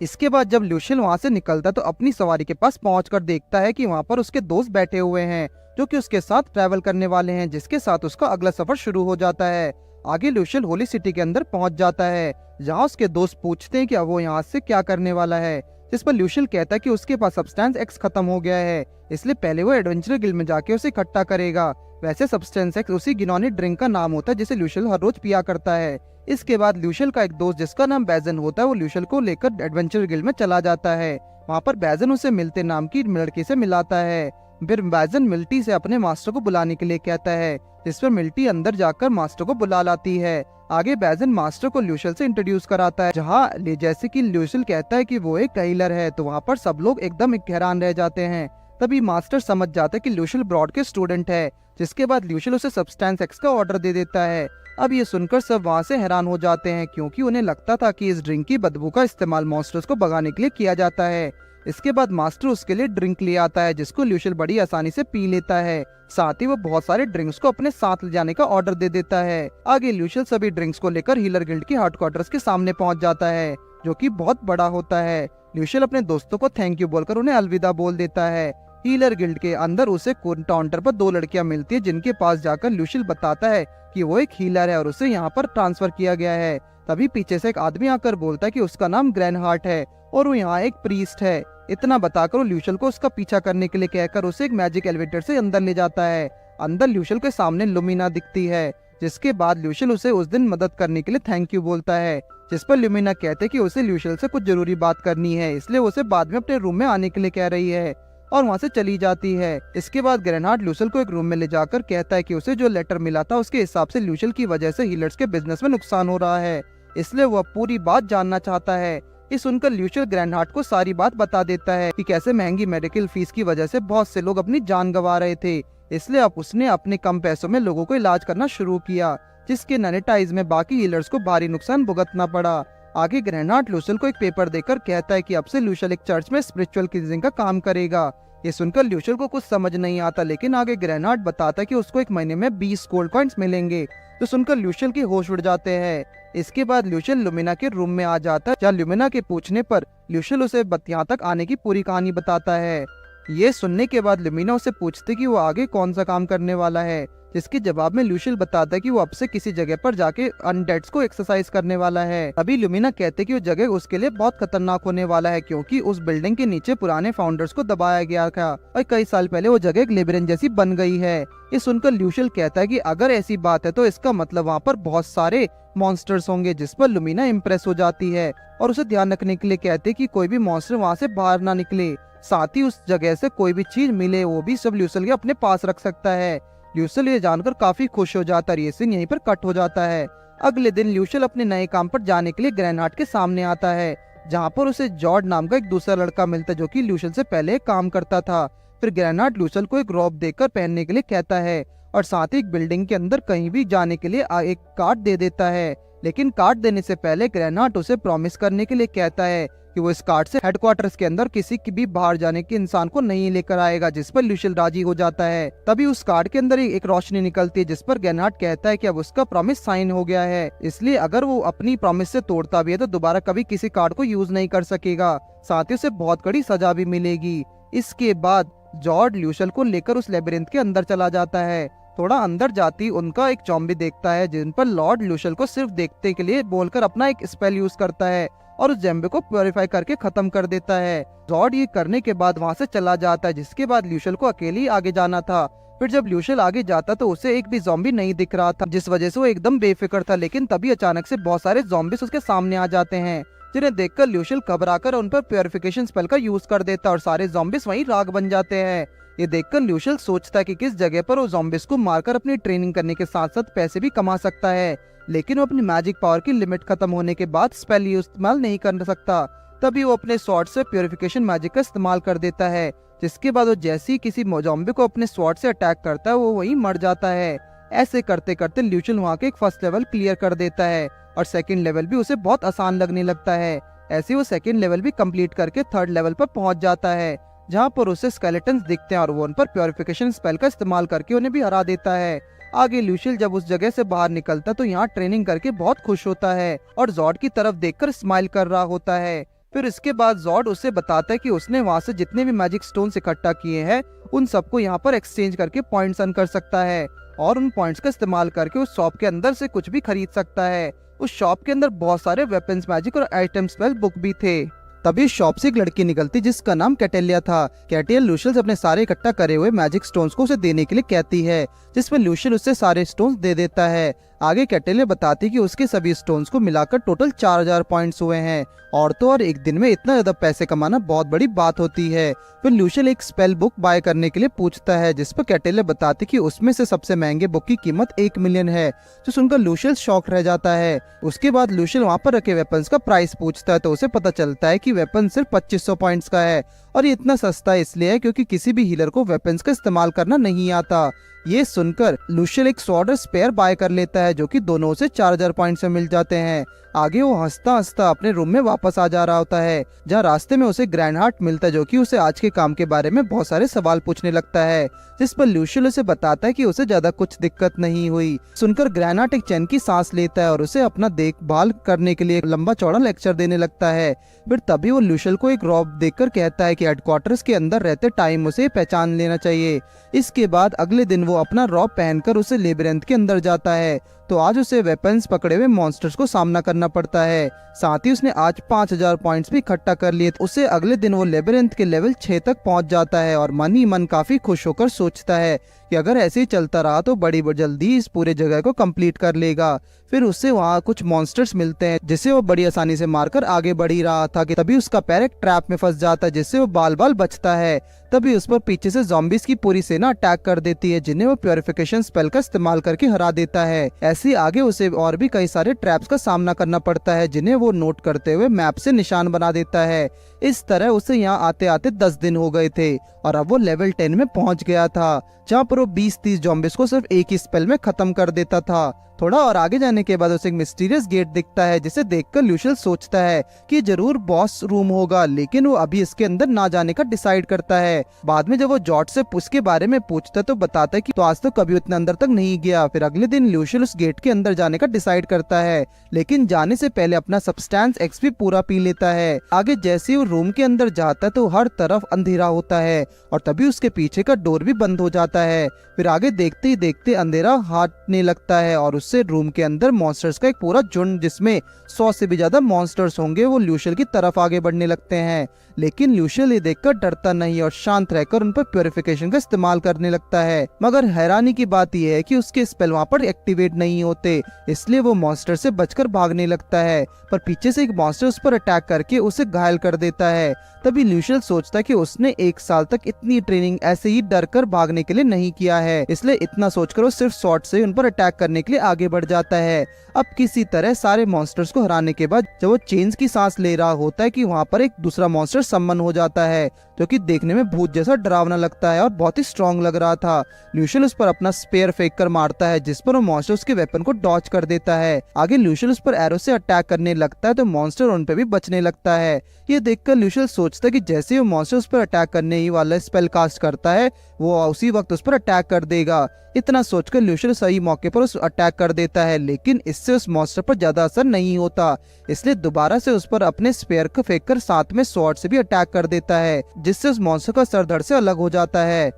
इसके बाद जब ल्यूशियल वहाँ से निकलता है तो अपनी सवारी के पास पहुंचकर देखता है कि वहाँ पर उसके दोस्त बैठे हुए हैं जो कि उसके साथ ट्रैवल करने वाले हैं, जिसके साथ उसका अगला सफर शुरू हो जाता है। आगे ल्यूशियल होली सिटी के अंदर पहुंच जाता है, जहाँ उसके दोस्त पूछते हैं कि अब वो यहाँ से क्या करने वाला है, जिस पर ल्यूशियल कहता है कि उसके पास सब्सटेंस एक्स खत्म हो गया है, इसलिए पहले वो एडवेंचर गिल्ड में जाके उसे इकट्ठा करेगा। वैसे सब्सटेंस एक्स उसी घिनौनी ड्रिंक का नाम होता है जिसे ल्यूशियल हर रोज पिया करता है। इसके बाद ल्यूशियल का एक दोस्त जिसका नाम बैजन होता है वो ल्यूशियल को लेकर एडवेंचर गिल्ड में चला जाता है। वहाँ पर बैजन उसे मिलते नाम की लड़की से मिलाता है। फिर बैजन मिल्टी से अपने मास्टर को बुलाने के लिए कहता है, जिस पर मिल्टी अंदर जाकर मास्टर को बुला लाती है। आगे बैजन मास्टर को ल्यूशियल से इंट्रोड्यूस कराता है, जहाँ जैसे कि ल्यूशियल कहता है कि वो एक हीलर है, तो वहाँ पर सब लोग एकदम हैरान रह जाते हैं। तभी मास्टर समझ जाता है कि ल्यूशियल ब्रॉड के स्टूडेंट है, जिसके बाद ल्यूशियल उसे सब्सटेंस एक्स का ऑर्डर दे देता है। अब ये सुनकर सब वहाँ से हैरान हो जाते हैं, क्योंकि उन्हें लगता था कि इस ड्रिंक की बदबू का इस्तेमाल मॉन्स्टर्स को भगाने के लिए किया जाता है। इसके बाद मास्टर उसके लिए ड्रिंक ले आता है, जिसको ल्यूशियल बड़ी आसानी से पी लेता है। साथ ही वो बहुत सारे ड्रिंक्स को अपने साथ ले जाने का ऑर्डर दे देता है। आगे ल्यूशियल सभी ड्रिंक्स को लेकर हीलर गिल्ड के हेडक्वार्टर्स के सामने पहुंच जाता है, जो कि बहुत बड़ा होता है। ल्यूशियल अपने दोस्तों को थैंक यू बोलकर उन्हें अलविदा बोल देता है। हीलर गिल्ड के अंदर उसे काउंटर पर दो लड़कियां मिलती है, जिनके पास जाकर ल्यूशियल बताता है कि वो एक हीलर है और उसे यहाँ पर ट्रांसफर किया गया है। तभी पीछे से एक आदमी आकर बोलता है कि उसका नाम ग्रैनहार्ट है और वो यहाँ एक प्रीस्ट है। इतना बताकर वो ल्यूशियल को उसका पीछा करने के लिए कहकर उसे एक मैजिक एलिवेटर से अंदर ले जाता है। अंदर ल्यूशियल के सामने लुमिना दिखती है, जिसके बाद ल्यूशियल उसे उस दिन मदद करने के लिए थैंक यू बोलता है, जिस पर लुमिना कहते कि उसे ल्यूशियल से कुछ जरूरी बात करनी है, इसलिए उसे बाद में अपने रूम में आने के लिए कह रही है और वहाँ से चली जाती है। इसके बाद ग्रेनहार्ट ल्यूशियल को एक रूम में ले जाकर कहता है कि उसे जो लेटर मिला था उसके हिसाब से ल्यूशियल की वजह से हीलर्स के बिजनेस में नुकसान हो रहा है, इसलिए वह पूरी बात जानना चाहता है। ये सुनकर ल्यूशियल ग्रैनहार्ट को सारी बात बता देता है कि कैसे महंगी मेडिकल फीस की वजह से बहुत से लोग अपनी जान गंवा रहे थे, इसलिए अब उसने अपने कम पैसों में लोगों को इलाज करना शुरू किया, जिसके नैनेटाइज में बाकी हीलर्स को भारी नुकसान भुगतना पड़ा। आगे ग्रैनहार्ट ल्यूशियल को एक पेपर देकर कहता है कि अब से ल्यूशियल एक चर्च में स्पिरिचुअल क्लींजिंग का काम करेगा। ये सुनकर ल्यूशियल को कुछ समझ नहीं आता, लेकिन आगे ग्रैनहार्ट बताता है कि उसको एक महीने में 20 गोल्ड कॉइंस मिलेंगे, तो सुनकर ल्यूशियल के होश उड़ जाते हैं। इसके बाद ल्यूशियल लुमिना के रूम में आ जाता है, जहाँ लुमिना के पूछने पर ल्यूशियल उसे यहाँ तक आने की पूरी कहानी बताता है। ये सुनने के बाद लुमिना उसे पूछती कि वो आगे कौन सा काम करने वाला है, जिसके जवाब में ल्यूशियल बताता है कि वो अब से किसी जगह पर जाके अनडेड्स को एक्सरसाइज करने वाला है। अभी लुमिना कहते कि वो जगह उसके लिए बहुत खतरनाक होने वाला है, क्योंकि उस बिल्डिंग के नीचे पुराने फाउंडर्स को दबाया गया था और कई साल पहले वो जगह एक लेबिरिंथ जैसी बन गई है। ये सुनकर ल्यूशियल कहता है कि अगर ऐसी बात है तो इसका मतलब वहाँ पर बहुत सारे मॉन्स्टर्स होंगे, जिस पर लुमिना इम्प्रेस हो जाती है और उसे ध्यान रखने के लिए कहते कि कोई भी मॉन्स्टर वहाँ से बाहर ना निकले, साथ ही उस जगह से कोई भी चीज मिले वो भी सब ल्यूशियल के अपने पास रख सकता है। ल्यूशियल ये जानकर काफी खुश हो जाता है। ये सीन यहीं पर कट हो जाता है। अगले दिन ल्यूशियल अपने नए काम पर जाने के लिए ग्रैनहार्ट के सामने आता है, जहाँ पर उसे जॉर्ज नाम का एक दूसरा लड़का मिलता है, जो कि ल्यूशियल से पहले काम करता था। फिर ग्रैनहार्ट ल्यूशियल को एक रॉब देकर पहनने के लिए कहता है और साथ ही एक बिल्डिंग के अंदर कहीं भी जाने के लिए एक कार्ड दे देता है, लेकिन कार्ड देने से पहले ग्रैनहार्ट उसे प्रॉमिस करने के लिए कहता है कि वो इस कार्ड से हेडक्वार्टर्स के अंदर किसी की भी बाहर जाने के इंसान को नहीं लेकर आएगा, जिस पर ल्यूशियल राजी हो जाता है। तभी उस कार्ड के अंदर एक रोशनी निकलती है, जिस पर ग्रैनहार्ट कहता है कि अब उसका प्रॉमिस साइन हो गया है, इसलिए अगर वो अपनी प्रॉमिस से तोड़ता भी है तो दोबारा कभी किसी कार्ड को यूज नहीं कर सकेगा, साथ ही उसे बहुत कड़ी सजा भी मिलेगी। इसके बाद जॉर्ज ल्यूशियल को लेकर उस लेबिरिंथ के अंदर चला जाता है। थोड़ा अंदर जाती उनका एक ज़ॉम्बी देखता है, जिन पर लॉर्ड ल्यूशियल को सिर्फ देखने के लिए बोलकर अपना एक स्पेल यूज करता है और उस ज़ॉम्बी को प्योरीफाई करके खत्म कर देता है। जॉर्ज ये करने के बाद वहाँ से चला जाता है, जिसके बाद ल्यूशियल को अकेले ही आगे जाना था। फिर जब ल्यूशियल आगे जाता तो उसे एक भी ज़ॉम्बी नहीं दिख रहा था, जिस वजह से वो एकदम बेफिक्र था। लेकिन तभी अचानक से बहुत सारे ज़ॉम्बीज उसके सामने आ जाते हैं, जिन्हें देखकर ल्यूशियल घबराकर उन पर प्योरिफिकेशन स्पेल का यूज कर देता और सारे ज़ॉम्बीज वहीं राख बन जाते हैं। ये देखकर ल्यूशियल सोचता है कि किस जगह पर वो ज़ॉम्बीज को मारकर अपनी ट्रेनिंग करने के साथ साथ पैसे भी कमा सकता है, लेकिन वो अपनी मैजिक पावर की लिमिट खत्म होने के बाद स्पेल इस्तेमाल नहीं कर सकता। तभी वो अपने स्वॉर्ड से प्योरिफिकेशन मैजिक का इस्तेमाल कर देता है, जिसके बाद वो जैसे ही किसी ज़ॉम्बी को अपने स्वॉर्ड से अटैक करता है वो वहीं मर जाता है। ऐसे करते करते ल्यूशियल वहाँ के एक फर्स्ट लेवल क्लियर कर देता है और सेकंड लेवल भी उसे बहुत आसान लगने लगता है। ऐसे वो सेकंड लेवल भी कंप्लीट करके थर्ड लेवल पर पहुंच जाता है, जहाँ पर उसे स्केलेटन्स दिखते हैं और वो उन पर प्योरिफिकेशन स्पेल का इस्तेमाल करके उन्हें भी हरा देता है। आगे ल्यूशियल जब उस जगह से बाहर निकलता तो यहाँ ट्रेनिंग करके बहुत खुश होता है और जॉर्ज की तरफ देखकर स्माइल कर रहा होता है। फिर इसके बाद जॉर्ड उसे बताता है कि उसने वहां से जितने भी मैजिक स्टोन्स इकट्ठा किए हैं उन सबको यहाँ पर एक्सचेंज करके पॉइंट्स अर्न कर सकता है और उन पॉइंट्स का इस्तेमाल करके उस शॉप के अंदर से कुछ भी खरीद सकता है। उस शॉप के अंदर बहुत सारे वेपन्स, मैजिक और आइटम स्पेल बुक भी थे। तभी शॉप से एक लड़की निकलती जिसका नाम कैटेलिया था। कैटेलिया लूशियल से अपने सारे इकट्ठा करे हुए मैजिक स्टोन्स को उसे देने के लिए कहती है, जिसमें लूशियल उससे सारे स्टोन्स दे देता है। आगे कैटेलिया बताती कि उसके सभी स्टोन्स को मिलाकर टोटल 4000 पॉइंट्स हुए हैं और तो और एक दिन में इतना ज्यादा पैसे कमाना बहुत बड़ी बात होती है। फिर लूशियल एक स्पेल बुक बाय करने के लिए पूछता है, जिस पर कैटेलिया बताती कि उसमें से सबसे महंगे बुक की कीमत 1 मिलियन है, जो सुनकर लूशियल शॉक रह जाता है। उसके बाद लूशियल वहाँ पर रखे वेपन्स का प्राइस पूछता है तो उसे पता चलता है कि वेपन सिर्फ 2500 पॉइंट्स का है और ये इतना सस्ता इसलिए है क्योंकि किसी भी हीलर को वेपन्स का इस्तेमाल करना नहीं आता। ये सुनकर लूशियल एक स्वॉर्ड स्पेयर बाय कर लेता है जो कि दोनों से 4000 पॉइंट से मिल जाते हैं। आगे वो हंसता हंसता अपने रूम में वापस आ जा रहा होता है, जहाँ रास्ते में उसे ग्रैंड हार्ट मिलता है जो कि उसे आज के काम के बारे में बहुत सारे सवाल पूछने लगता है, जिस पर लूशियल उसे बताता है कि उसे ज्यादा कुछ दिक्कत नहीं हुई। सुनकर ग्रैंड हार्ट एक चैन की सांस लेता है और उसे अपना देखभाल करने के लिए लंबा चौड़ा लेक्चर देने लगता है। फिर तभी वो लूशियल को एक रॉब देकर कहता है कि हेडक्वार्टर्स के अंदर रहते टाइम उसे पहचान लेना चाहिए। इसके बाद अगले दिन वो अपना रॉब पहनकर उसे लेबिरिंथ के अंदर जाता है। तो आज उसे वेपन्स पकड़े हुए मॉन्स्टर्स को सामना करना पड़ता है। साथ ही उसने आज 5000 पॉइंट्स भी इकट्ठा कर लिए। उसे अगले दिन वो लेबिरिंथ के लेवल 6 तक पहुंच जाता है और मन ही मन काफी खुश होकर सोचता है कि अगर ऐसे ही चलता रहा तो बड़ी जल्दी इस पूरे जगह को कंप्लीट कर लेगा। फिर उससे वहाँ कुछ मॉन्स्टर्स मिलते हैं जिसे वो बड़ी आसानी से मारकर आगे बढ़ ही रहा था कि तभी उसका पैर एक ट्रैप में फंस जाता है जिससे वो बाल बाल बचता है। तभी उस पर पीछे से ज़ॉम्बीज की पूरी सेना अटैक कर देती है जिन्हें वो प्योरिफिकेशन स्पेल का इस्तेमाल करके हरा देता है। ऐसे आगे उसे और भी कई सारे ट्रैप्स का सामना करना पड़ता है जिन्हें वो नोट करते हुए मैप से निशान बना देता है। इस तरह उसे यहाँ आते आते 10 दिन हो गए थे और अब वो लेवल 10 में पहुंच गया था, जहाँ पर वो 20-30 ज़ॉम्बीज को सिर्फ एक ही स्पेल में खत्म कर देता था। थोड़ा और आगे जाने के बाद उसे एक मिस्टीरियस गेट दिखता है जिसे देखकर लूशियल सोचता है कि जरूर बॉस रूम होगा, लेकिन वो अभी इसके अंदर ना जाने का डिसाइड करता है। बाद में जब वो जॉर्ज से उसके बारे में पूछता है तो बताता है कि तो आज तो कभी उतना अंदर तक नहीं गया। फिर अगले दिन लूशियल उस गेट के अंदर जाने का डिसाइड करता है, लेकिन जाने से पहले अपना सब्सटेंस एक्स भी पूरा पी लेता है। आगे जैसे ही वो रूम के अंदर जाता है तो हर तरफ अंधेरा होता है और तभी उसके पीछे का डोर भी बंद हो जाता है। फिर आगे देखते ही देखते अंधेरा हटने लगता है और उससे रूम के अंदर मॉन्स्टर्स का एक पूरा झुंड जिसमें 100 से भी ज्यादा मॉन्स्टर्स होंगे वो लूशियल की तरफ आगे बढ़ने लगते हैं। लेकिन लूशियल ये देखकर डरता नहीं और शांत रहकर उन पर प्योरिफिकेशन का इस्तेमाल करने लगता है। मगर हैरानी की बात यह है कि उसके स्पेल वहाँ पर एक्टिवेट नहीं होते, इसलिए वो मॉन्स्टर से बचकर भागने लगता है। पर पीछे से एक मॉन्स्टर उस पर अटैक करके उसे घायल कर देता है। तभी लूशियल सोचता है कि उसने 1 साल तक इतनी ट्रेनिंग ऐसे ही डर कर भागने के लिए नहीं किया है, इसलिए इतना सोचकर वो सिर्फ शॉट से उन पर अटैक करने के लिए आगे बढ़ जाता है। अब किसी तरह सारे मॉन्स्टर्स को हराने के बाद जब वो चेंज की सांस ले रहा होता है कि वहाँ पर एक दूसरा मॉन्स्टर सम्मन हो जाता है जो कि देखने में भूत जैसा डरावना लगता है और बहुत ही स्ट्रॉन्ग लग रहा था। लूशियल उस पर अपना स्पेयर फेंक कर मारता है जिस पर वो मॉन्स्टर उसके वेपन को डॉच कर देता है। आगे लूशियल उस पर एरो से अटैक करने लगता है तो मॉन्स्टर उन पे भी बचने लगता है। ये देखकर लूशियल सोचता है कि जैसे ही वो मॉन्स्टर उस पर अटैक करने ही वाला स्पेल कास्ट करता है वो उसी वक्त उस पर अटैक कर देगा। इतना सोचकर लूशियल सही मौके पर उस अटैक कर देता है, लेकिन इससे उस मॉन्स्टर पर ज्यादा असर नहीं होता, इसलिए दोबारा से उस पर अपने स्पेयर को फेंककर साथ में स्वॉर्ड से भी अटैक कर देता है जिससे उस मॉन्स्टर का सर धड़ से अलग हो जाता है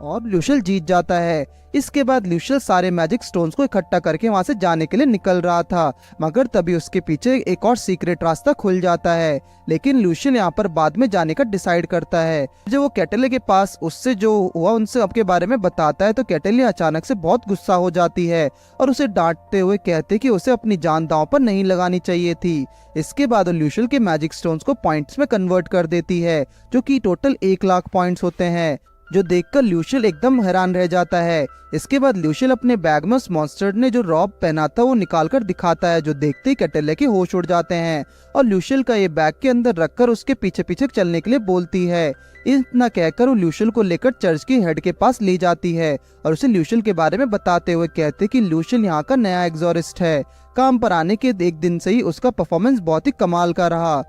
और लूशियल जीत जाता है। इसके बाद लूशियल सारे मैजिक स्टोन्स को इकट्ठा करके वहां से जाने के लिए निकल रहा था, मगर तभी उसके पीछे एक और सीक्रेट रास्ता खुल जाता है। लेकिन लूशियल यहाँ पर बाद में जाने का डिसाइड करता है। जब वो कैटेलिया के पास उससे जो हुआ उनसे आपके बारे में बताता है तो कैटेलिया अचानक से बहुत गुस्सा हो जाती है और उसे डांटते हुए कहते कि उसे अपनी जान दांव पर नहीं लगानी चाहिए थी। इसके बाद वो लूशियल के मैजिक स्टोन्स को पॉइंट्स में कन्वर्ट कर देती है जो कि टोटल 1 लाख पॉइंट्स होते हैं, जो देखकर लूशियल एकदम हैरान रह जाता है। इसके बाद लूशियल अपने बैग में उस मॉन्स्टर ने जो रॉब पहना था वो निकाल कर दिखाता है, जो देखते ही कैटेलिया के होश उड़ जाते हैं और लूशियल का ये बैग के अंदर रखकर उसके पीछे पीछे चलने के लिए बोलती है। इतना कहकर वो लूशियल को लेकर चर्च की हेड के पास ले जाती है और उसे लूशियल के बारे में बताते हुए कहते कि लूशियल यहाँ का नया एग्जॉरिस्ट है। काम पर आने के एक दिन से ही उसका परफॉर्मेंस बहुत ही कमाल का रहा।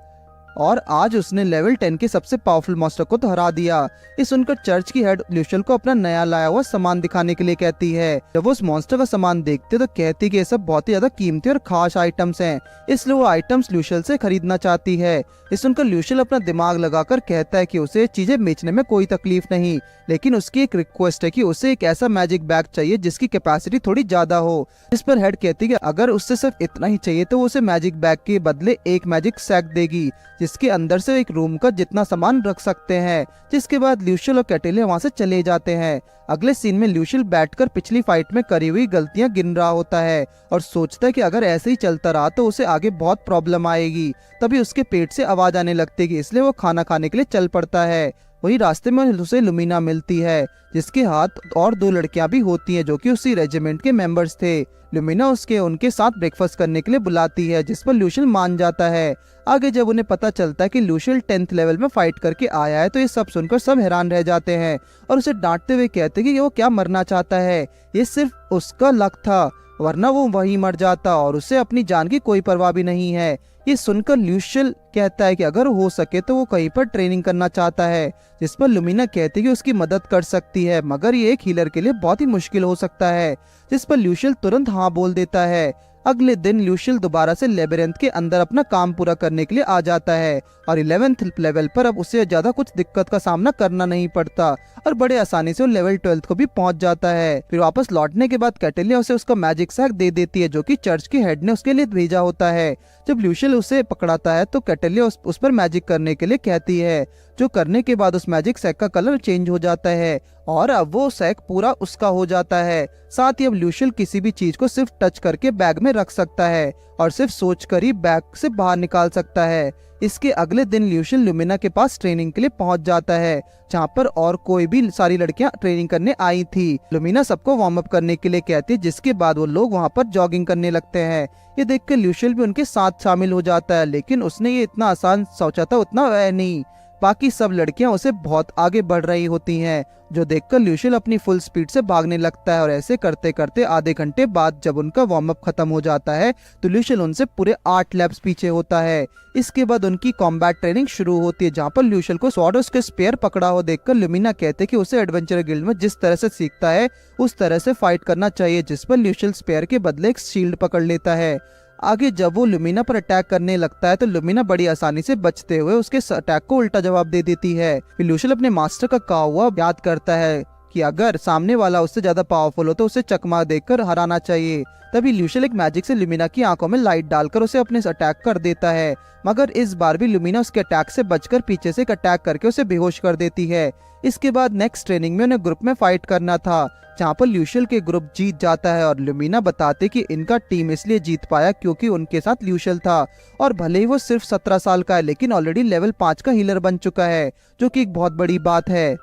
और आज उसने लेवल 10 के सबसे पावरफुल मॉन्स्टर को तो हरा दिया। ये सुनकर चर्च की हेड ल्यूशियल को अपना नया लाया हुआ सामान दिखाने के लिए कहती है। जब वो उस मॉन्स्टर का सामान देखते तो कहती है कि ये सब बहुत ही ज्यादा कीमती और खास आइटम्स हैं, इसलिए वो आइटम्स ल्यूशियल से खरीदना चाहती है। ये सुनकर ल्यूशियल अपना दिमाग लगाकर कहता है कि उसे चीजें बेचने में कोई तकलीफ नहीं, लेकिन उसकी एक रिक्वेस्ट है कि उसे एक ऐसा मैजिक बैग चाहिए जिसकी कैपेसिटी थोड़ी ज्यादा हो। इस पर हेड कहती है कि अगर उससे सिर्फ इतना ही चाहिए तो वो उसे मैजिक बैग के बदले एक मैजिक सैक देगी, जिसके अंदर से एक रूम का जितना सामान रख सकते हैं। जिसके बाद ल्यूशियल और कैटेलिया वहां से चले जाते हैं। अगले सीन में ल्यूशियल बैठकर पिछली फाइट में करी हुई गलतियां गिन रहा होता है और सोचता है कि अगर ऐसे ही चलता रहा तो उसे आगे बहुत प्रॉब्लम आएगी। तभी उसके पेट से आवाज आने लगती है, इसलिए वो खाना खाने के लिए चल पड़ता है। वही रास्ते में उसे लुमिना मिलती है, जिसके हाथ और 2 लड़कियां भी होती हैं जो कि उसी रेजिमेंट के मेंबर्स थे। लुमिना उनके साथ ब्रेकफास्ट करने के लिए बुलाती है, जिस पर ल्यूशियल मान जाता है। आगे जब उन्हें पता चलता है कि ल्यूशियल 10th लेवल में फाइट करके आया है तो ये सब सुनकर सब हैरान रह जाते हैं और उसे डांटते हुए कहते हैं कि वो क्या मरना चाहता है, ये सिर्फ उसका लक था, वरना वो वहीं मर जाता और उसे अपनी जान की कोई परवाह भी नहीं है। ये सुनकर ल्यूशियल कहता है कि अगर हो सके तो वो कहीं पर ट्रेनिंग करना चाहता है, जिस पर लुमिना कहती है कि उसकी मदद कर सकती है, मगर ये एक हीलर के लिए बहुत ही मुश्किल हो सकता है। जिस पर ल्यूशियल तुरंत हाँ बोल देता है। अगले दिन ल्यूशियल दोबारा से लेबिरिंथ के अंदर अपना काम पूरा करने के लिए आ जाता है और 11th लेवल पर अब उसे ज्यादा कुछ दिक्कत का सामना करना नहीं पड़ता और बड़े आसानी से वो लेवल 12 को भी पहुंच जाता है। फिर वापस लौटने के बाद कैटेलिया उसे उसका मैजिक सैक दे देती है जो कि चर्च के हेड ने उसके लिए भेजा होता है। जब ल्यूशियल उसे पकड़ाता है तो कैटेलिया उस पर मैजिक करने के लिए कहती है, जो करने के बाद उस मैजिक सैक का कलर चेंज हो जाता है और अब वो सैक पूरा उसका हो जाता है। साथ ही अब ल्यूशियल किसी भी चीज को सिर्फ टच करके बैग में रख सकता है और सिर्फ सोचकर ही बैग से बाहर निकाल सकता है। इसके अगले दिन ल्यूशियल लुमिना के पास ट्रेनिंग के लिए पहुंच जाता है, जहां पर और कोई भी सारी लड़कियां ट्रेनिंग करने आई थी। लुमिना सबको वार्म अप करने के लिए कहती है, जिसके बाद वो लोग वहां पर जॉगिंग करने लगते हैं। ये देखकर ल्यूशियल भी उनके साथ शामिल हो जाता है, लेकिन उसने ये इतना आसान सोचा था उतना वह नहीं। बाकी सब लड़कियां उसे बहुत आगे बढ़ रही होती हैं, जो देखकर ल्यूशियल अपनी फुल स्पीड से भागने लगता है और ऐसे करते करते आधे घंटे बाद जब उनका वार्म अप खत्म हो जाता है तो ल्यूशियल उनसे पूरे 8 लैप्स पीछे होता है। इसके बाद उनकी कॉम्बैट ट्रेनिंग शुरू होती है, जहाँ पर ल्यूशियल को स्वॉर्ड और उसके स्पेयर पकड़ा हो देखकर लुमिना कहते कि उसे एडवेंचर गिल्ड में जिस तरह से सीखता है उस तरह से फाइट करना चाहिए, जिस पर ल्यूशियल स्पेयर के बदले एक शील्ड पकड़ लेता है। आगे जब वो लुमिना पर अटैक करने लगता है तो लुमिना बड़ी आसानी से बचते हुए उसके अटैक को उल्टा जवाब दे देती है। फिर ल्यूशियल अपने मास्टर का कहा हुआ याद करता है कि अगर सामने वाला उससे ज्यादा पावरफुल हो तो उसे चकमा देकर हराना चाहिए। तभी ल्यूशियल एक मैजिक से लुमिना की आंखों में लाइट डालकर उसे अपने अटैक कर देता है, मगर इस बार भी लुमिना उसके अटैक से बचकर पीछे से एक अटैक करके उसे बेहोश कर देती है। इसके बाद नेक्स्ट ट्रेनिंग में उन्हें ग्रुप में फाइट करना था, जहाँ पर ल्यूशियल के ग्रुप जीत जाता है और लुमिना बताते कि इनका टीम इसलिए जीत पाया क्योंकि उनके साथ ल्यूशियल था और भले ही वो सिर्फ 17 साल का है लेकिन ऑलरेडी लेवल 5 का हीलर बन चुका है, जो कि एक बहुत बड़ी बात है।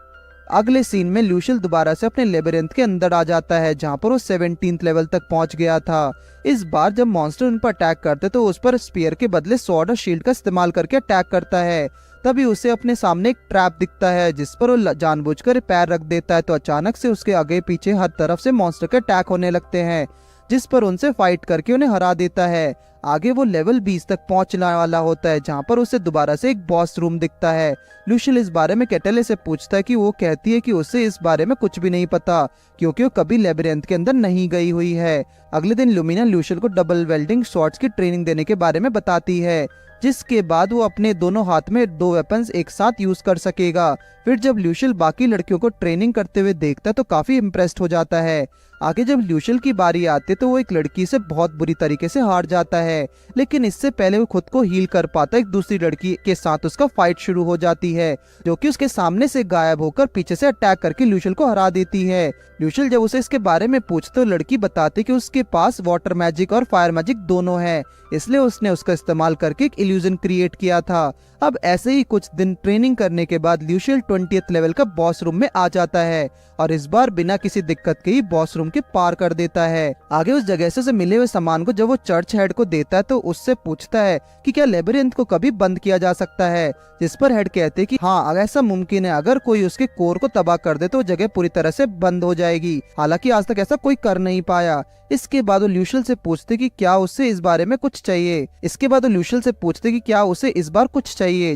अगले सीन में ल्यूशियल दोबारा से अपने लेबिरिंथ के अंदर आ जाता है, जहाँ पर वो 17th लेवल तक पहुंच गया था। इस बार जब मॉन्स्टर उन पर अटैक करते तो उस पर स्पीयर के बदले स्वॉर्ड और शील्ड का इस्तेमाल करके अटैक करता है। तभी उसे अपने सामने एक ट्रैप दिखता है जिस पर वो जानबूझकर पैर रख देता है, तो अचानक से उसके आगे पीछे हर तरफ से मॉन्स्टर के अटैक होने लगते हैं, जिस पर उनसे फाइट करके उन्हें हरा देता है। आगे वो लेवल 20 तक पहुंचने वाला होता है, जहां पर उसे दोबारा से एक बॉस रूम दिखता है। ल्यूशियल इस बारे में कैटेलिया से पूछता है कि वो कहती है कि उसे इस बारे में कुछ भी नहीं पता क्योंकि वो कभी लेबिरिंथ के अंदर नहीं गई हुई है। अगले दिन लुमिना ल्यूशियल को डबल वेल्डिंग शॉट्स की ट्रेनिंग देने के बारे में बताती है, जिसके बाद वो अपने दोनों हाथ में 2 वेपन्स एक साथ यूज कर सकेगा। फिर जब ल्यूशियल बाकी लड़कियों को ट्रेनिंग करते हुए देखता है तो काफी इम्प्रेस्ड हो जाता है। आगे जब ल्यूशियल की बारी आती है तो वो एक लड़की से बहुत बुरी तरीके से हार जाता है, लेकिन इससे पहले वो खुद को हील कर पाता है। एक दूसरी लड़की के साथ उसका फाइट शुरू हो जाती है, जो कि उसके सामने से गायब होकर पीछे से अटैक करके ल्यूशियल को हरा देती है। ल्यूशियल जब उसे इसके बारे में पूछते तो लड़की बताती कि उसके पास वाटर मैजिक और फायर मैजिक दोनों है, इसलिए उसने उसका इस्तेमाल करके एक इल्यूजन क्रिएट किया था। अब ऐसे ही कुछ दिन ट्रेनिंग करने के बाद ल्यूशियल 20th लेवल का बॉस रूम में आ जाता है और इस बार बिना किसी दिक्कत के ही बॉस रूम रूम के पार कर देता है। आगे उस जगह से मिले हुए सामान को जब वो चर्च हेड को देता है तो उससे पूछता है कि क्या लेबिरिंथ को कभी बंद किया जा सकता है, जिस पर हेड कहते हैं कि हाँ अगर ऐसा मुमकिन है, अगर कोई उसके कोर को तबाह कर दे तो जगह पूरी तरह से बंद हो जाएगी। हालांकि आज तक ऐसा कोई कर नहीं पाया। इसके बाद वो ल्यूशियल से पूछते कि क्या उसे इस बारे में कुछ चाहिए।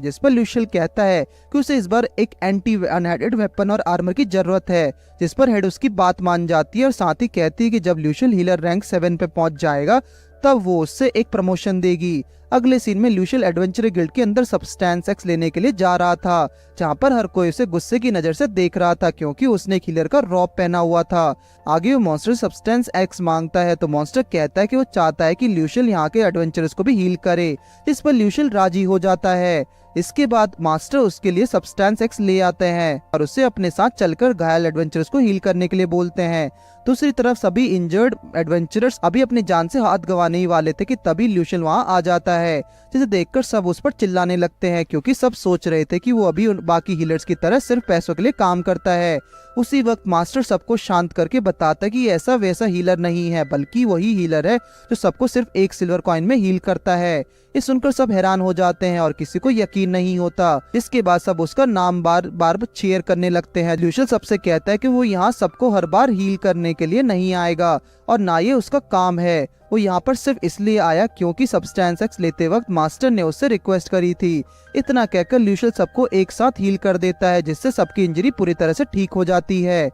जिस पर ल्यूशियल कहता है कि उसे इस बार एक एंटी अनहेडेड वेपन और आर्मर की जरूरत है, जिस पर हेड उसकी बात मान जाती है और साथ ही कहती है कि जब ल्यूशियल हीलर रैंक 7 पे पहुंच जाएगा तब वो उससे एक प्रमोशन देगी। अगले सीन में ल्यूशियल एडवेंचर गिल्ड के अंदर सब्सटेंस एक्स लेने के लिए जा रहा था, जहां पर हर कोई उसे गुस्से की नजर से देख रहा था क्योंकि उसने एक हीलर का रॉब पहना हुआ था। आगे वो मॉन्स्टर सब्सटेंस एक्स मांगता है तो मॉन्स्टर कहता है कि वो चाहता है कि ल्यूशियल यहाँ के एडवेंचरर्स को भी हील करे, इस पर ल्यूशियल राजी हो जाता है। इसके बाद मास्टर उसके लिए सब्सटेंस एक्स ले आते हैं और उसे अपने साथ चलकर घायल एडवेंचरर्स को हील करने के लिए बोलते हैं। दूसरी तरफ सभी इंजर्ड एडवेंचरर्स अभी अपनी जान से हाथ गंवाने ही वाले थे कि तभी ल्यूशियल वहां आ जाता है, जिसे देखकर सब उस पर चिल्लाने लगते हैं क्योंकि सब सोच रहे थे कि वो अभी बाकी हीलर्स की तरह सिर्फ पैसों के लिए काम करता है। उसी वक्त मास्टर सबको शांत करके बताता है कि ऐसा वैसा हीलर नहीं है, बल्कि वही हीलर है जो सबको सिर्फ एक सिल्वर कॉइन में हील करता है। ये सुनकर सब हैरान हो जाते हैं और किसी को यकीन नहीं होता। इसके बाद सब उसका नाम बार बार चेयर करने लगते हैं। ल्यूशियल सबसे कहता है कि वो यहाँ सबको हर बार हील करने के लिए नहीं आएगा और ना ये उसका काम है, वो यहाँ पर सिर्फ इसलिए आया क्योंकि सब्सटेंस एक्स लेते वक्त मास्टर ने उससे रिक्वेस्ट करी थी। इतना कहकर ल्यूशियल सबको एक साथ हील कर देता है, जिससे सबकी इंजरी पूरी तरह से ठीक हो जाती है।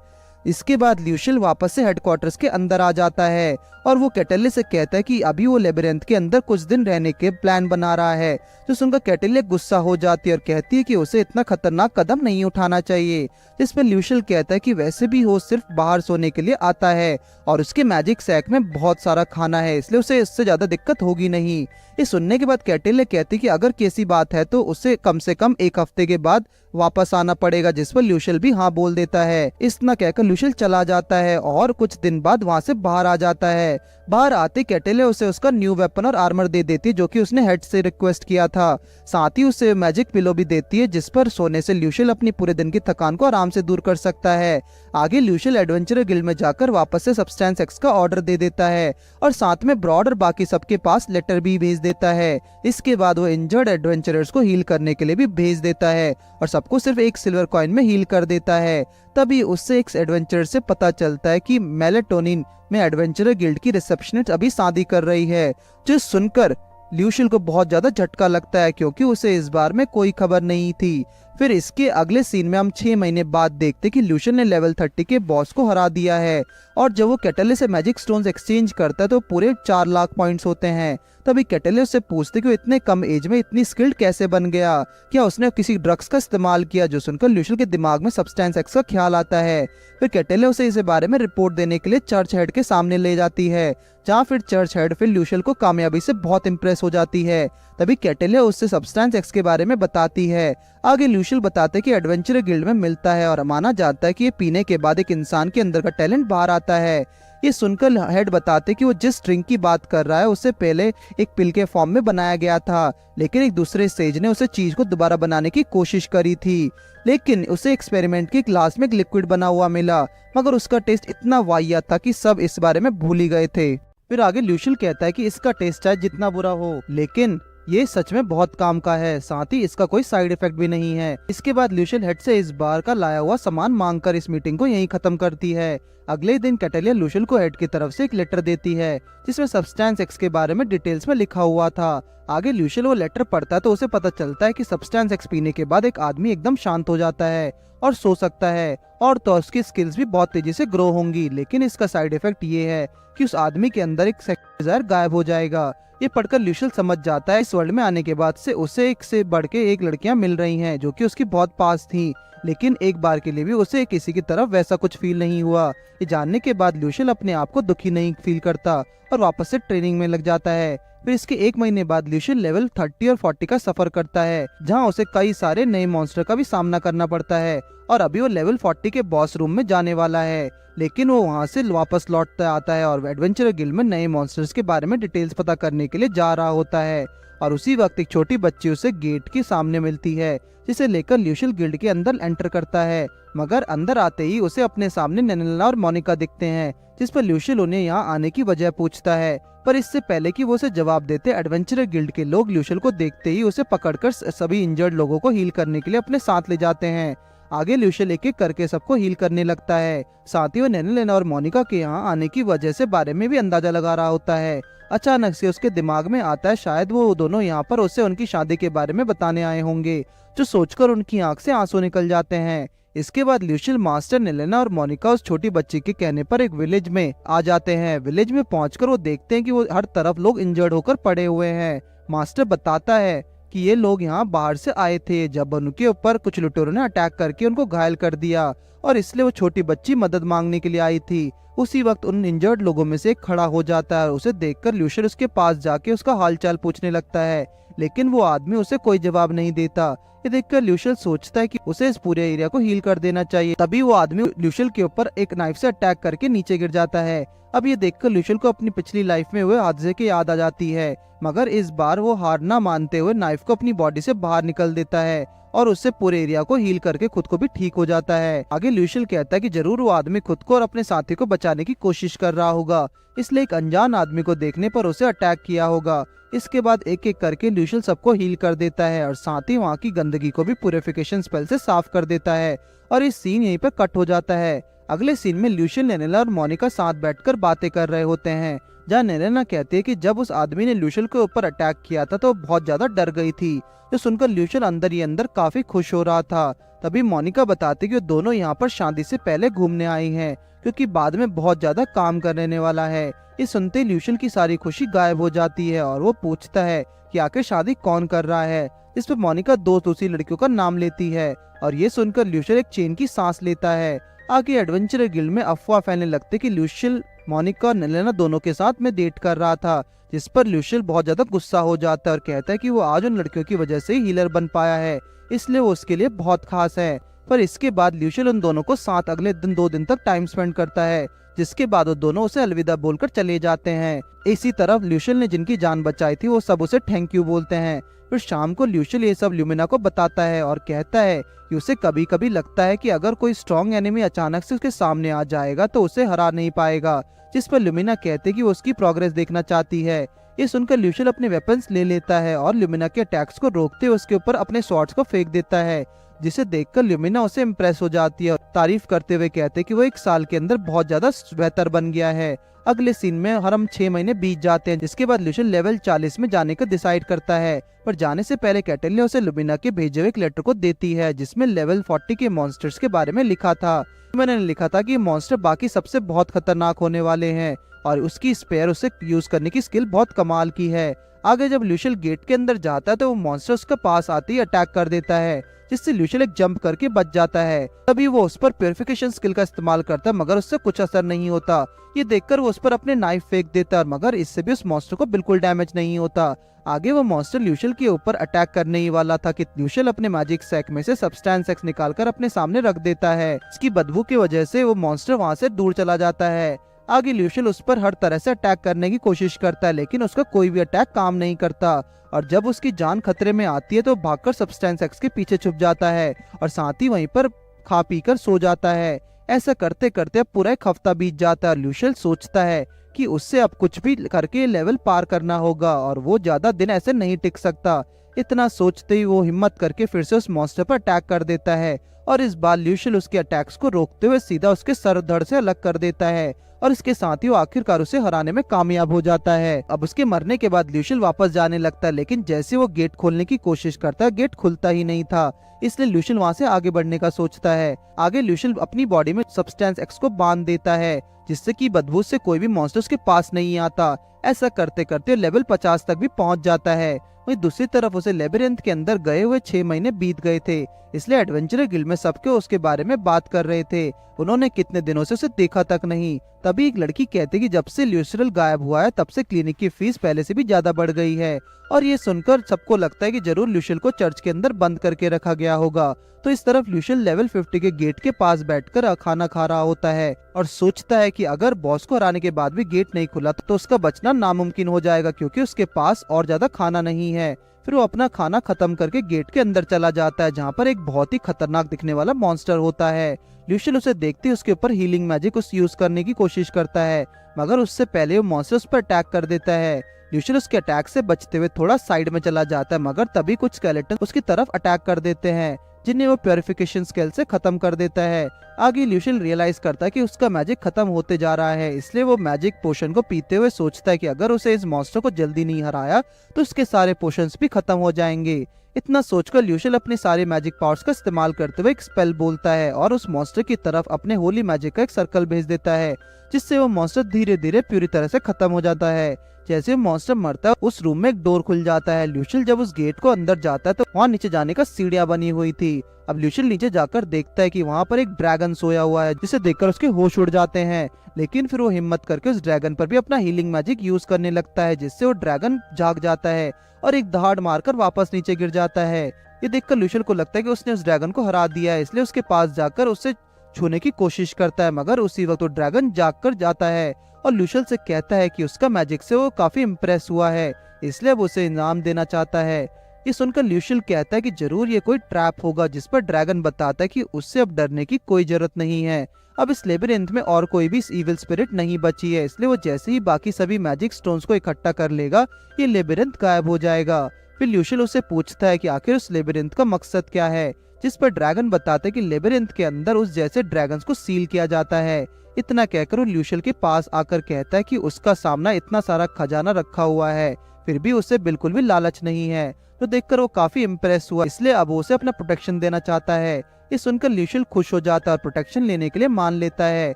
इसके बाद ल्यूशियल वापस से हेडक्वार्टर्स के अंदर आ जाता है और वो कैटेले से कहता है कि अभी वो लेबिरिंथ के अंदर कुछ दिन रहने के प्लान बना रहा है, जो सुनकर कैटेले गुस्सा हो जाती है और कहती है कि उसे इतना खतरनाक कदम नहीं उठाना चाहिए। जिस पर ल्यूशियल कहता है कि वैसे भी वो सिर्फ बाहर सोने के लिए आता है और उसके मैजिक सैक में बहुत सारा खाना है, इसलिए उसे इससे ज्यादा दिक्कत होगी नहीं। ये सुनने के बाद कैटेले कहती कि अगर कैसी बात है तो उसे कम से कम एक हफ्ते के बाद वापस आना पड़ेगा, जिस पर ल्यूशियल भी हाँ बोल देता है। इतना कहकर ल्यूशियल चला जाता है और कुछ दिन बाद वहाँ से बाहर आ जाता है। बाहर आते कैटेले उसे उसका न्यू वेपन और आर्मर दे देती है जो कि उसने हेड से रिक्वेस्ट किया था। साथ ही उसे मैजिक पिलो भी देती है, जिस पर सोने से ल्यूशियल अपनी पूरे दिन की थकान को आराम से दूर कर सकता है। आगे ल्यूशियल एडवेंचर गिल्ड में जाकर वापस से सब्सटेंस एक्स का ऑर्डर दे देता है और साथ में ब्रॉड और बाकी सबके पास लेटर भी भेज देता है। इसके बाद वो इंजर्ड एडवेंचरर्स को हील करने के लिए भी भेज देता है और सबको सिर्फ एक सिल्वर कॉइन में हील कर देता है। तभी उससे एक एडवेंचरर से पता चलता है कि मेलेटोनिन में एडवेंचरर गिल्ड की रिसेप्शनिस्ट अभी शादी कर रही है, जो सुनकर ल्यूशियल को बहुत ज्यादा झटका लगता है क्योंकि उसे इस बार में कोई खबर नहीं थी। फिर इसके अगले सीन में हम 6 महीने बाद देखते कि ल्यूशियल ने लेवल 30 के बॉस को हरा दिया है और जब वो कैटेले से मैजिक स्टोन्स एक्सचेंज करता है तो पूरे 4 लाख पॉइंट्स होते हैं। तभी कैटेले उससे पूछते कि वो इतने कम एज में इतनी स्किल्ड कैसे बन गया, क्या उसने किसी ड्रग्स का इस्तेमाल किया, जो सुनकर ल्यूशियल के दिमाग में सब्सटेंस एक्स का ख्याल आता है। फिर कैटेले उसे इस बारे में रिपोर्ट देने के लिए चर्च हेड के सामने ले जाती है, जहाँ फिर चर्च हेड फिर ल्यूशियल को कामयाबी से बहुत इम्प्रेस हो जाती है। तभी कैटेले उससे सब्सटेंस एक्स के बारे में बताती है। आगे ल्यूशियल बताते कि एडवेंचर गिल्ड में मिलता है और माना जाता है कि ये पीने के बाद एक इंसान के अंदर का टैलेंट बाहर आता है। ये सुनकर हेड बताते कि वो जिस ड्रिंक की बात कर रहा है उससे पहले एक पिल के फॉर्म में बनाया गया था, लेकिन एक दूसरे सेज ने उसे चीज को दोबारा बनाने की कोशिश करी थी, लेकिन उसे एक्सपेरिमेंट के ग्लास में एक लिक्विड बना हुआ मिला, मगर उसका टेस्ट इतना वाहियात था कि सब इस बारे में भूल ही गए थे। फिर आगे ल्यूशियल कहता है कि इसका टेस्ट चाहे जितना बुरा हो, लेकिन ये सच में बहुत काम का है, साथ ही इसका कोई साइड इफेक्ट भी नहीं है। इसके बाद ल्यूशियल हेड से इस बार का लाया हुआ सामान मांगकर इस मीटिंग को यहीं खत्म करती है। अगले दिन कैटेलिया ल्यूशियल को हेड की तरफ से एक लेटर देती है जिसमें सब्सटेंस एक्स के बारे में डिटेल्स में लिखा हुआ था। आगे ल्यूशियल वो लेटर पढ़ता है तो उसे पता चलता है कि सब्सटेंस एक्स पीने के बाद एक आदमी एकदम शांत हो जाता है और सो सकता है और तो उसकी स्किल्स भी बहुत तेजी से ग्रो होंगी, लेकिन इसका साइड इफेक्ट ये है कि उस आदमी के अंदर एक सेक्सुअल डिजायर गायब हो जाएगा। ये पढ़कर ल्यूशियल समझ जाता है इस वर्ल्ड में आने के बाद से उसे एक से बढ़ के एक लड़कियां मिल रही हैं जो कि उसकी बहुत पास थी, लेकिन एक बार के लिए भी उसे किसी की तरफ वैसा कुछ फील नहीं हुआ। ये जानने के बाद ल्यूशियल अपने आप को दुखी नहीं फील करता और वापस से ट्रेनिंग में लग जाता है। फिर इसके 1 महीने बाद ल्यूशियल लेवल 30 और 40 का सफर करता है, जहां उसे कई सारे नए मॉन्स्टर का भी सामना करना पड़ता है और अभी वो लेवल 40 के बॉस रूम में जाने वाला है, लेकिन वो वहां से वापस लौटता आता है और एडवेंचर गिल्ड में नए मॉन्स्टर्स के बारे में डिटेल्स पता करने के लिए जा रहा होता है। और उसी वक्त एक छोटी बच्ची उसे गेट के सामने मिलती है जिसे लेकर ल्यूशियल गिल्ड के अंदर एंटर करता है। मगर अंदर आते ही उसे अपने सामने नेनेला और मोनिका दिखते हैं, जिस पर ल्यूशियल उन्हें यहाँ आने की वजह पूछता है। पर इससे पहले कि वो उसे जवाब देते, एडवेंचरर गिल्ड के लोग ल्यूशियल को देखते ही उसे पकड़कर सभी इंजर्ड लोगों को हील करने के लिए अपने साथ ले जाते हैं। आगे ल्यूशियल एक एक करके सबको हील करने लगता है। साथ ही वो नेनेलेना और मोनिका के यहाँ आने की वजह से बारे में भी अंदाजा लगा रहा होता है। अचानक से उसके दिमाग में आता है शायद वो दोनों यहाँ पर उसे उनकी शादी के बारे में बताने आए होंगे, जो सोचकर उनकी आंख से आंसू निकल जाते हैं। इसके बाद ल्यूशियल, मास्टर, नेलेना और मोनिका उस छोटी बच्ची के कहने पर एक विलेज में आ जाते हैं। विलेज में पहुंचकर वो देखते हैं कि वो हर तरफ लोग इंजर्ड होकर पड़े हुए हैं। मास्टर बताता है कि ये लोग यहाँ बाहर से आए थे जब उनके ऊपर कुछ लुटेरों ने अटैक करके उनको घायल कर दिया और इसलिए वो छोटी बच्ची मदद मांगने के लिए आई थी। उसी वक्त उन इंजर्ड लोगों में से एक खड़ा हो जाता है और उसे देखकर ल्यूशियल उसके पास जाके उसका हालचाल पूछने लगता है, लेकिन वो आदमी उसे कोई जवाब नहीं देता। ये देखकर ल्यूशियल सोचता है कि उसे इस पूरे एरिया को हील कर देना चाहिए। तभी वो आदमी ल्यूशियल के ऊपर एक नाइफ से अटैक करके नीचे गिर जाता है। अब ये देखकर ल्यूशियल को अपनी पिछली लाइफ में हुए हादसे की याद आ जाती है, मगर इस बार वो हार ना मानते हुए नाइफ को अपनी बॉडी से बाहर निकल देता है और उससे पूरे एरिया को हील करके खुद को भी ठीक हो जाता है। आगे ल्यूशियल कहता है कि जरूर वो आदमी खुद को और अपने साथी को बचाने की कोशिश कर रहा होगा, इसलिए एक अनजान आदमी को देखने पर उसे अटैक किया होगा। इसके बाद एक एक करके ल्यूशियल सबको हील कर देता है और साथ ही वहाँ की गंदगी को भी प्यूरिफिकेशन स्पेल से साफ कर देता है और इस सीन यहीं पर कट हो जाता है। अगले सीन में ल्यूशियल, नेनेला और मोनिका साथ बैठकर बातें कर रहे होते हैं, जहाँ नेलेना कहती है कि जब उस आदमी ने ल्यूशियल के ऊपर अटैक किया था तो बहुत ज्यादा डर गई थी, जो सुनकर ल्यूशियल अंदर ही अंदर काफी खुश हो रहा था। तभी मोनिका बताती कि वो दोनों यहाँ पर शादी से पहले घूमने आई हैं, क्योंकि बाद में बहुत ज्यादा काम करने वाला है। ये सुनते ल्यूशियल की सारी खुशी गायब हो जाती है और वो पूछता है कि आखिर शादी कौन कर रहा है, इस पर मोनिका दो दूसरी लड़कियों का नाम लेती है और ये सुनकर ल्यूशियल एक चैन की सांस लेता है। आगे एडवेंचरर गिल्ड में अफवाह फैलने लगती कि ल्यूशियल, मोनिका और नेलेना दोनों के साथ में डेट कर रहा था, जिस पर ल्यूशियल बहुत ज्यादा गुस्सा हो जाता है और कहता है कि वो आज उन लड़कियों की वजह से ही हीलर बन पाया है, इसलिए वो उसके लिए बहुत खास है। पर इसके बाद ल्यूशियल उन दोनों को साथ अगले दिन 2 दिन तक टाइम स्पेंड करता है, जिसके बाद वो दोनों उसे अलविदा बोलकर चले जाते हैं। इसी तरफ ल्यूशियल ने जिनकी जान बचाई थी वो सब उसे थैंक यू बोलते हैं। फिर शाम को ल्यूशियल ये सब ल्यूमिना को बताता है और कहता है कि उसे कभी कभी लगता है कि अगर कोई स्ट्रॉन्ग एनिमी अचानक से उसके सामने आ जाएगा तो उसे हरा नहीं पाएगा, जिस पर ल्यूमिना कहते कि वो उसकी प्रोग्रेस देखना चाहती है। ये सुनकर ल्यूशियल अपने वेपन्स ले लेता है और ल्यूमिना के अटैक्स को रोकते हुए उसके ऊपर अपने स्वॉर्ड्स को फेंक देता है, जिसे देखकर ल्यूमिना उसे इम्प्रेस हो जाती है और तारीफ करते हुए कहते कि वो 1 साल के अंदर बहुत ज्यादा बेहतर बन गया है। अगले सीन में हम 6 महीने बीत जाते हैं, जिसके बाद ल्यूशियल लेवल 40 में जाने का डिसाइड करता है, पर जाने से पहले कैटल ने उसे ल्यूमिना के भेजे हुए एक लेटर को देती है, जिसमें लेवल 40 के मॉन्स्टर्स के बारे में लिखा था। मैंने लिखा था कि मॉन्स्टर बाकी सबसे बहुत खतरनाक होने वाले हैं और उसकी स्पेयर उसे यूज करने की स्किल बहुत कमाल की है। आगे जब ल्यूशियल गेट के अंदर जाता है तो वो मॉन्स्टर उसके पास आते ही अटैक कर देता है, जिससे ल्यूशियल एक जंप करके बच जाता है। तभी वो उस पर प्यूरिफिकेशन स्किल का इस्तेमाल करता है, मगर उससे कुछ असर नहीं होता। ये देखकर वो उस पर अपने नाइफ फेंक देता है, मगर इससे भी उस मॉन्स्टर को बिल्कुल डैमेज नहीं होता। आगे वो मॉन्स्टर ल्यूशियल के ऊपर अटैक करने ही वाला था कि ल्यूशियल अपने मैजिक सैक में से सब्सटेंस एक्स निकालकर अपने सामने रख देता है। इसकी बदबू की वजह से वो मॉन्स्टर वहां से दूर चला जाता है। आगे ल्यूशियल उस पर हर तरह से अटैक करने की कोशिश करता है, लेकिन उसका कोई भी अटैक काम नहीं करता और जब उसकी जान खतरे में आती है तो भागकर सब्सटेंस एक्स के पीछे छुप जाता है और साथ ही वहीं पर खा पी कर सो जाता है। ऐसा करते करते अब पूरा 1 हफ्ता बीत जाता है। ल्यूशियल सोचता है कि उससे अब कुछ भी करके लेवल पार करना होगा और वो ज्यादा दिन ऐसे नहीं टिक सकता। इतना सोचते ही वो हिम्मत करके फिर से उस मॉन्स्टर पर अटैक कर देता है और इस बार ल्यूशियल उसके अटैक्स को रोकते हुए सीधा उसके सर धड़ से अलग कर देता है और इसके साथ ही वो आखिरकार उसे हराने में कामयाब हो जाता है। अब उसके मरने के बाद ल्यूशियल वापस जाने लगता है, लेकिन जैसे वो गेट खोलने की कोशिश करता है गेट खुलता ही नहीं था, इसलिए ल्यूशियल वहां से आगे बढ़ने का सोचता है। आगे ल्यूशियल अपनी बॉडी में सब्सटेंस एक्स को बांध देता है, जिससे कि बदबू से कोई भी मॉन्स्टर उसके पास नहीं आता। ऐसा करते करते लेवल 50 तक भी पहुंच जाता है। वहीं दूसरी तरफ उसे लेबिरिंथ के अंदर गए हुए 6 महीने बीत गए थे, इसलिए एडवेंचरर गिल्ड में सबके उसके बारे में बात कर रहे थे। उन्होंने कितने दिनों से उसे देखा तक नहीं। तभी एक लड़की कहती कि जब से ल्यूशियल गायब हुआ है तब से क्लिनिक की फीस पहले से भी ज्यादा बढ़ गई है और ये सुनकर सबको लगता है कि जरूर ल्यूशियल को चर्च के अंदर बंद करके रखा गया होगा। तो इस तरफ ल्यूशियल लेवल 50 के गेट के पास बैठकर खाना खा रहा होता है और सोचता है कि अगर बॉस को हराने के बाद भी गेट नहीं खुला तो उसका बचना नामुमकिन हो जाएगा, क्योंकि उसके पास और ज्यादा खाना नहीं है। फिर वो अपना खाना खत्म करके गेट के अंदर चला जाता है, जहाँ पर एक बहुत ही खतरनाक दिखने वाला मॉन्स्टर होता है। ल्यूशियल उसे देखते ही उसके ऊपर हीलिंग मैजिक यूज करने की कोशिश करता है, मगर उससे पहले वो मॉन्स्टर उस पर अटैक कर देता है। ल्यूशियल उसके अटैक से बचते हुए थोड़ा साइड में चला जाता है, मगर तभी कुछ स्केलेटन उसकी तरफ अटैक कर देते हैं, जिन्हें वो प्योरिफिकेशन स्केल से खत्म कर देता है। आगे ल्यूशियल रियलाइज करता है कि उसका मैजिक खत्म होते जा रहा है, इसलिए वो मैजिक पोशन को पीते हुए सोचता है कि अगर उसे इस मॉन्स्टर को जल्दी नहीं हराया तो उसके सारे पोशंस भी खत्म हो जाएंगे। इतना सोचकर ल्यूशियल अपने सारे मैजिक पावर्स का इस्तेमाल करते हुए एक स्पेल बोलता है और उस मॉन्स्टर की तरफ अपने होली मैजिक का एक सर्कल भेज देता है, जिससे वो मॉन्स्टर धीरे धीरे पूरी तरह से खत्म हो जाता है। जैसे मॉन्स्टर मरता है उस रूम में एक डोर खुल जाता है। ल्यूशियल जब उस गेट को अंदर जाता है तो वहाँ नीचे जाने का सीढ़ियां बनी हुई थी। अब ल्यूशियल नीचे जाकर देखता है कि वहाँ पर एक ड्रैगन सोया हुआ है, जिसे देखकर उसके होश उड़ जाते हैं। लेकिन फिर वो हिम्मत करके उस ड्रैगन पर भी अपना हीलिंग मैजिक यूज करने लगता है, जिससे वो ड्रैगन जाग जाता है और एक दहाड़ मारकर वापस नीचे गिर जाता है। ये देखकर ल्यूशियल को लगता है कि उसने उस ड्रैगन को हरा दिया है, इसलिए उसके पास जाकर उससे छूने की कोशिश करता है, मगर उसी वक्त वो ड्रैगन जाग कर जाता है और ल्यूशियल से कहता है कि उसका मैजिक से वो काफी इम्प्रेस हुआ है, इसलिए वो उसे इनाम देना चाहता है। ये सुनकर ल्यूशियल कहता है कि जरूर ये कोई ट्रैप होगा, जिस पर ड्रैगन बताता है कि उससे अब डरने की कोई जरूरत नहीं है। अब इस लेबिरिंथ में और कोई भी इविल स्पिरिट नहीं बची है, इसलिए वो जैसे ही बाकी सभी मैजिक स्टोन्स को इकट्ठा कर लेगा ये लेबिरिंथ गायब हो जाएगा। फिर ल्यूशियल उससे पूछता है कि आखिर उस लेबिरिंथ का मकसद क्या है, जिस पर ड्रैगन बताता है कि लेबिरिंथ के अंदर उस जैसे ड्रैगन्स को सील किया जाता है। इतना कहकर वो ल्यूशियल के पास आकर कहता है कि उसका सामना इतना सारा खजाना रखा हुआ है, फिर भी उसे बिल्कुल भी लालच नहीं है। तो देखकर वो काफी इम्प्रेस हुआ, इसलिए अब वो उसे अपना प्रोटेक्शन देना चाहता है। ये सुनकर ल्यूशियल खुश हो जाता है और प्रोटेक्शन लेने के लिए मान लेता है।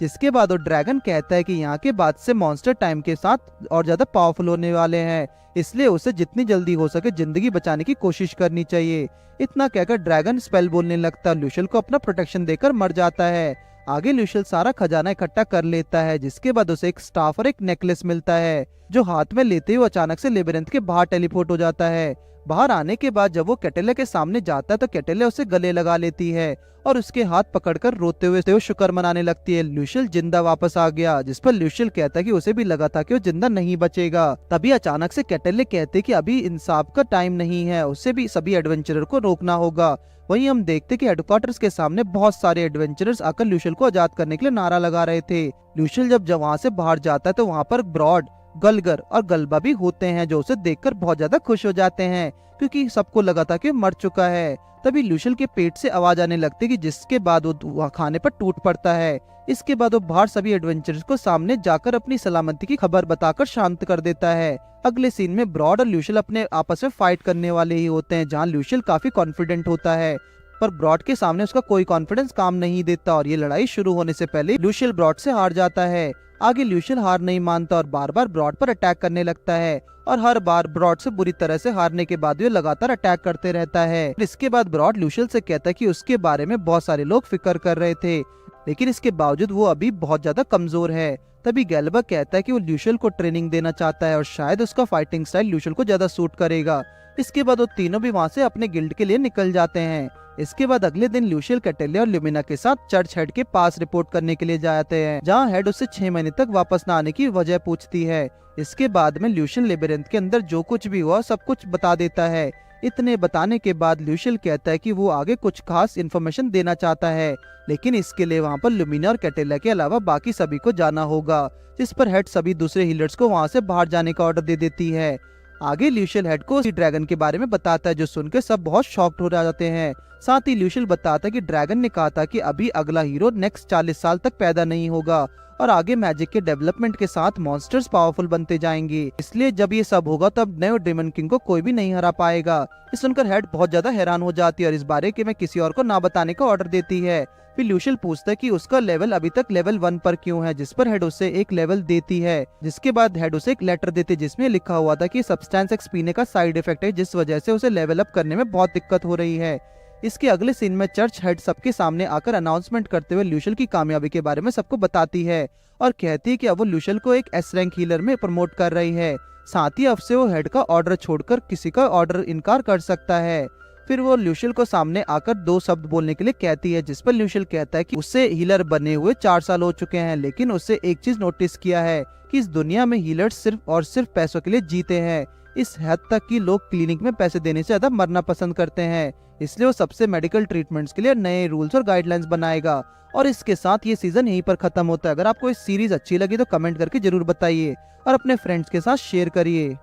जिसके बाद वो ड्रैगन कहता है कि यहाँ के बाद से मॉन्स्टर टाइम के साथ और ज्यादा पावरफुल होने वाले हैं, इसलिए उसे जितनी जल्दी हो सके जिंदगी बचाने की कोशिश करनी चाहिए। इतना कहकर ड्रैगन स्पेल बोलने लगता है, ल्यूशियल को अपना प्रोटेक्शन देकर मर जाता है। आगे ल्यूशियल सारा खजाना इकट्ठा कर लेता है, जिसके बाद उसे एक स्टाफ और एक नेकलेस मिलता है, जो हाथ में लेते ही अचानक से लेबिरिंथ के बाहर टेलीपोर्ट हो जाता है। बाहर आने के बाद जब वो कैटेला के सामने जाता है तो कैटेला उसे गले लगा लेती है और उसके हाथ पकड़कर रोते हुए शुक्र मनाने लगती है। ल्यूशियल जिंदा वापस आ गया, जिस पर ल्यूशियल कहता है कि उसे भी लगा था कि वो जिंदा नहीं बचेगा। तभी अचानक से कैटेले कहते कि अभी इंसाफ का टाइम नहीं है, उससे भी सभी एडवेंचरर को रोकना होगा। वहीं हम देखते कि हेडक्वार्टर्स के सामने बहुत सारे एडवेंचरर्स आकर ल्यूशियल को आजाद करने के लिए नारा लगा रहे थे। ल्यूशियल जब वहां से बाहर जाता है तो वहां पर ब्रॉड, गलगर और गलबा भी होते हैं, जो उसे देखकर बहुत ज्यादा खुश हो जाते हैं, क्योंकि सबको लगा था कि वो मर चुका है। तभी ल्यूशियल के पेट से आवाज आने लगती है, जिसके बाद वो खाने पर टूट पड़ता है। इसके बाद वो बाहर सभी एडवेंचरर्स को सामने जाकर अपनी सलामती की खबर बताकर शांत कर देता है। अगले सीन में ब्रॉड और ल्यूशियल अपने आपस में फाइट करने वाले ही होते हैं, जहाँ ल्यूशियल काफी कॉन्फिडेंट होता है, पर ब्रॉड के सामने उसका कोई कॉन्फिडेंस काम नहीं देता और ये लड़ाई शुरू होने से पहले ल्यूशियल ब्रॉड से हार जाता है। आगे ल्यूशियल हार नहीं मानता और बार बार ब्रॉड पर अटैक करने लगता है और हर बार ब्रॉड से बुरी तरह से हारने के बाद वो लगातार अटैक करते रहता है। इसके बाद ब्रॉड ल्यूशियल से कहता है कि उसके बारे में बहुत सारे लोग फिक्र कर रहे थे, लेकिन इसके बावजूद वो अभी बहुत ज्यादा कमजोर है। तभी गैल्बा कहता है कि वो ल्यूशियल को ट्रेनिंग देना चाहता है और शायद उसका फाइटिंग स्टाइल ल्यूशियल को ज्यादा सूट करेगा। इसके बाद वो तीनों भी वहाँ से अपने गिल्ड के लिए निकल जाते हैं। इसके बाद अगले दिन ल्यूशियल कैटेलिया और ल्यूमिना के साथ चर्च हेड के पास रिपोर्ट करने के लिए जाते हैं, जहाँ हेड उससे 6 महीने तक वापस न आने की वजह पूछती है। इसके बाद में ल्यूशियल लेबिरिंथ के अंदर जो कुछ भी हुआ सब कुछ बता देता है। इतने बताने के बाद ल्यूशियल कहता है कि वो आगे कुछ खास इन्फॉर्मेशन देना चाहता है, लेकिन इसके लिए वहाँ पर ल्यूमिना और कैटेलिया के अलावा बाकी सभी को जाना होगा, जिस पर हेड सभी दूसरे हीलर्स को वहाँ से बाहर जाने का ऑर्डर दे देती है। आगे ल्यूशियल हेड को ड्रैगन के बारे में बताता है, जो सुनकर सब बहुत शॉक्ड हो जाते हैं। साथ ही ल्यूशियल बताता है कि ड्रैगन ने कहा था कि अभी अगला हीरो नेक्स्ट 40 साल तक पैदा नहीं होगा और आगे मैजिक के डेवलपमेंट के साथ मॉन्स्टर्स पावरफुल बनते जाएंगे, इसलिए जब ये सब होगा तब नए डेमन किंग को कोई भी नहीं हरा पाएगा। ये सुनकर हेड बहुत ज्यादा हैरान हो जाती है और इस बारे के में किसी और को ना बताने का ऑर्डर देती है। फिर ल्यूशियल पूछता है कि उसका लेवल अभी तक लेवल 1 पर क्यों है, जिस पर हेड उसे एक लेवल देती है। जिसके बाद हेड उसे एक लेटर देती है, जिसमें लिखा हुआ था कि सब्सटेंस एक्स पीने का साइड इफेक्ट है, जिस वजह से उसे लेवल अप करने में बहुत दिक्कत हो रही है। इसके अगले सीन में चर्च हेड सबके सामने आकर अनाउंसमेंट करते हुए ल्यूशियल की कामयाबी के बारे में सबको बताती है और कहती है कि अब वो ल्यूशियल को एक एस रैंक हीलर में प्रमोट कर रही है। साथ ही अब से वो हेड का ऑर्डर छोड़कर किसी का ऑर्डर इनकार कर सकता है। फिर वो ल्यूशियल को सामने आकर 2 शब्द बोलने के लिए कहती है, जिस पर ल्यूशियल कहता है कि उससे हीलर बने हुए 4 साल हो चुके हैं, लेकिन उससे एक चीज नोटिस किया है कि इस दुनिया में हीलर्स सिर्फ और सिर्फ पैसों के लिए जीते हैं। इस हद तक कि लोग क्लिनिक में पैसे देने से ज्यादा मरना पसंद करते हैं। इसलिए वो सबसे मेडिकल ट्रीटमेंट्स के लिए नए रूल्स और गाइडलाइंस बनाएगा। और इसके साथ ये सीजन यहीं पर खत्म होता है। अगर आपको इस सीरीज अच्छी लगी तो कमेंट करके जरूर बताइए और अपने फ्रेंड्स के साथ शेयर करिए।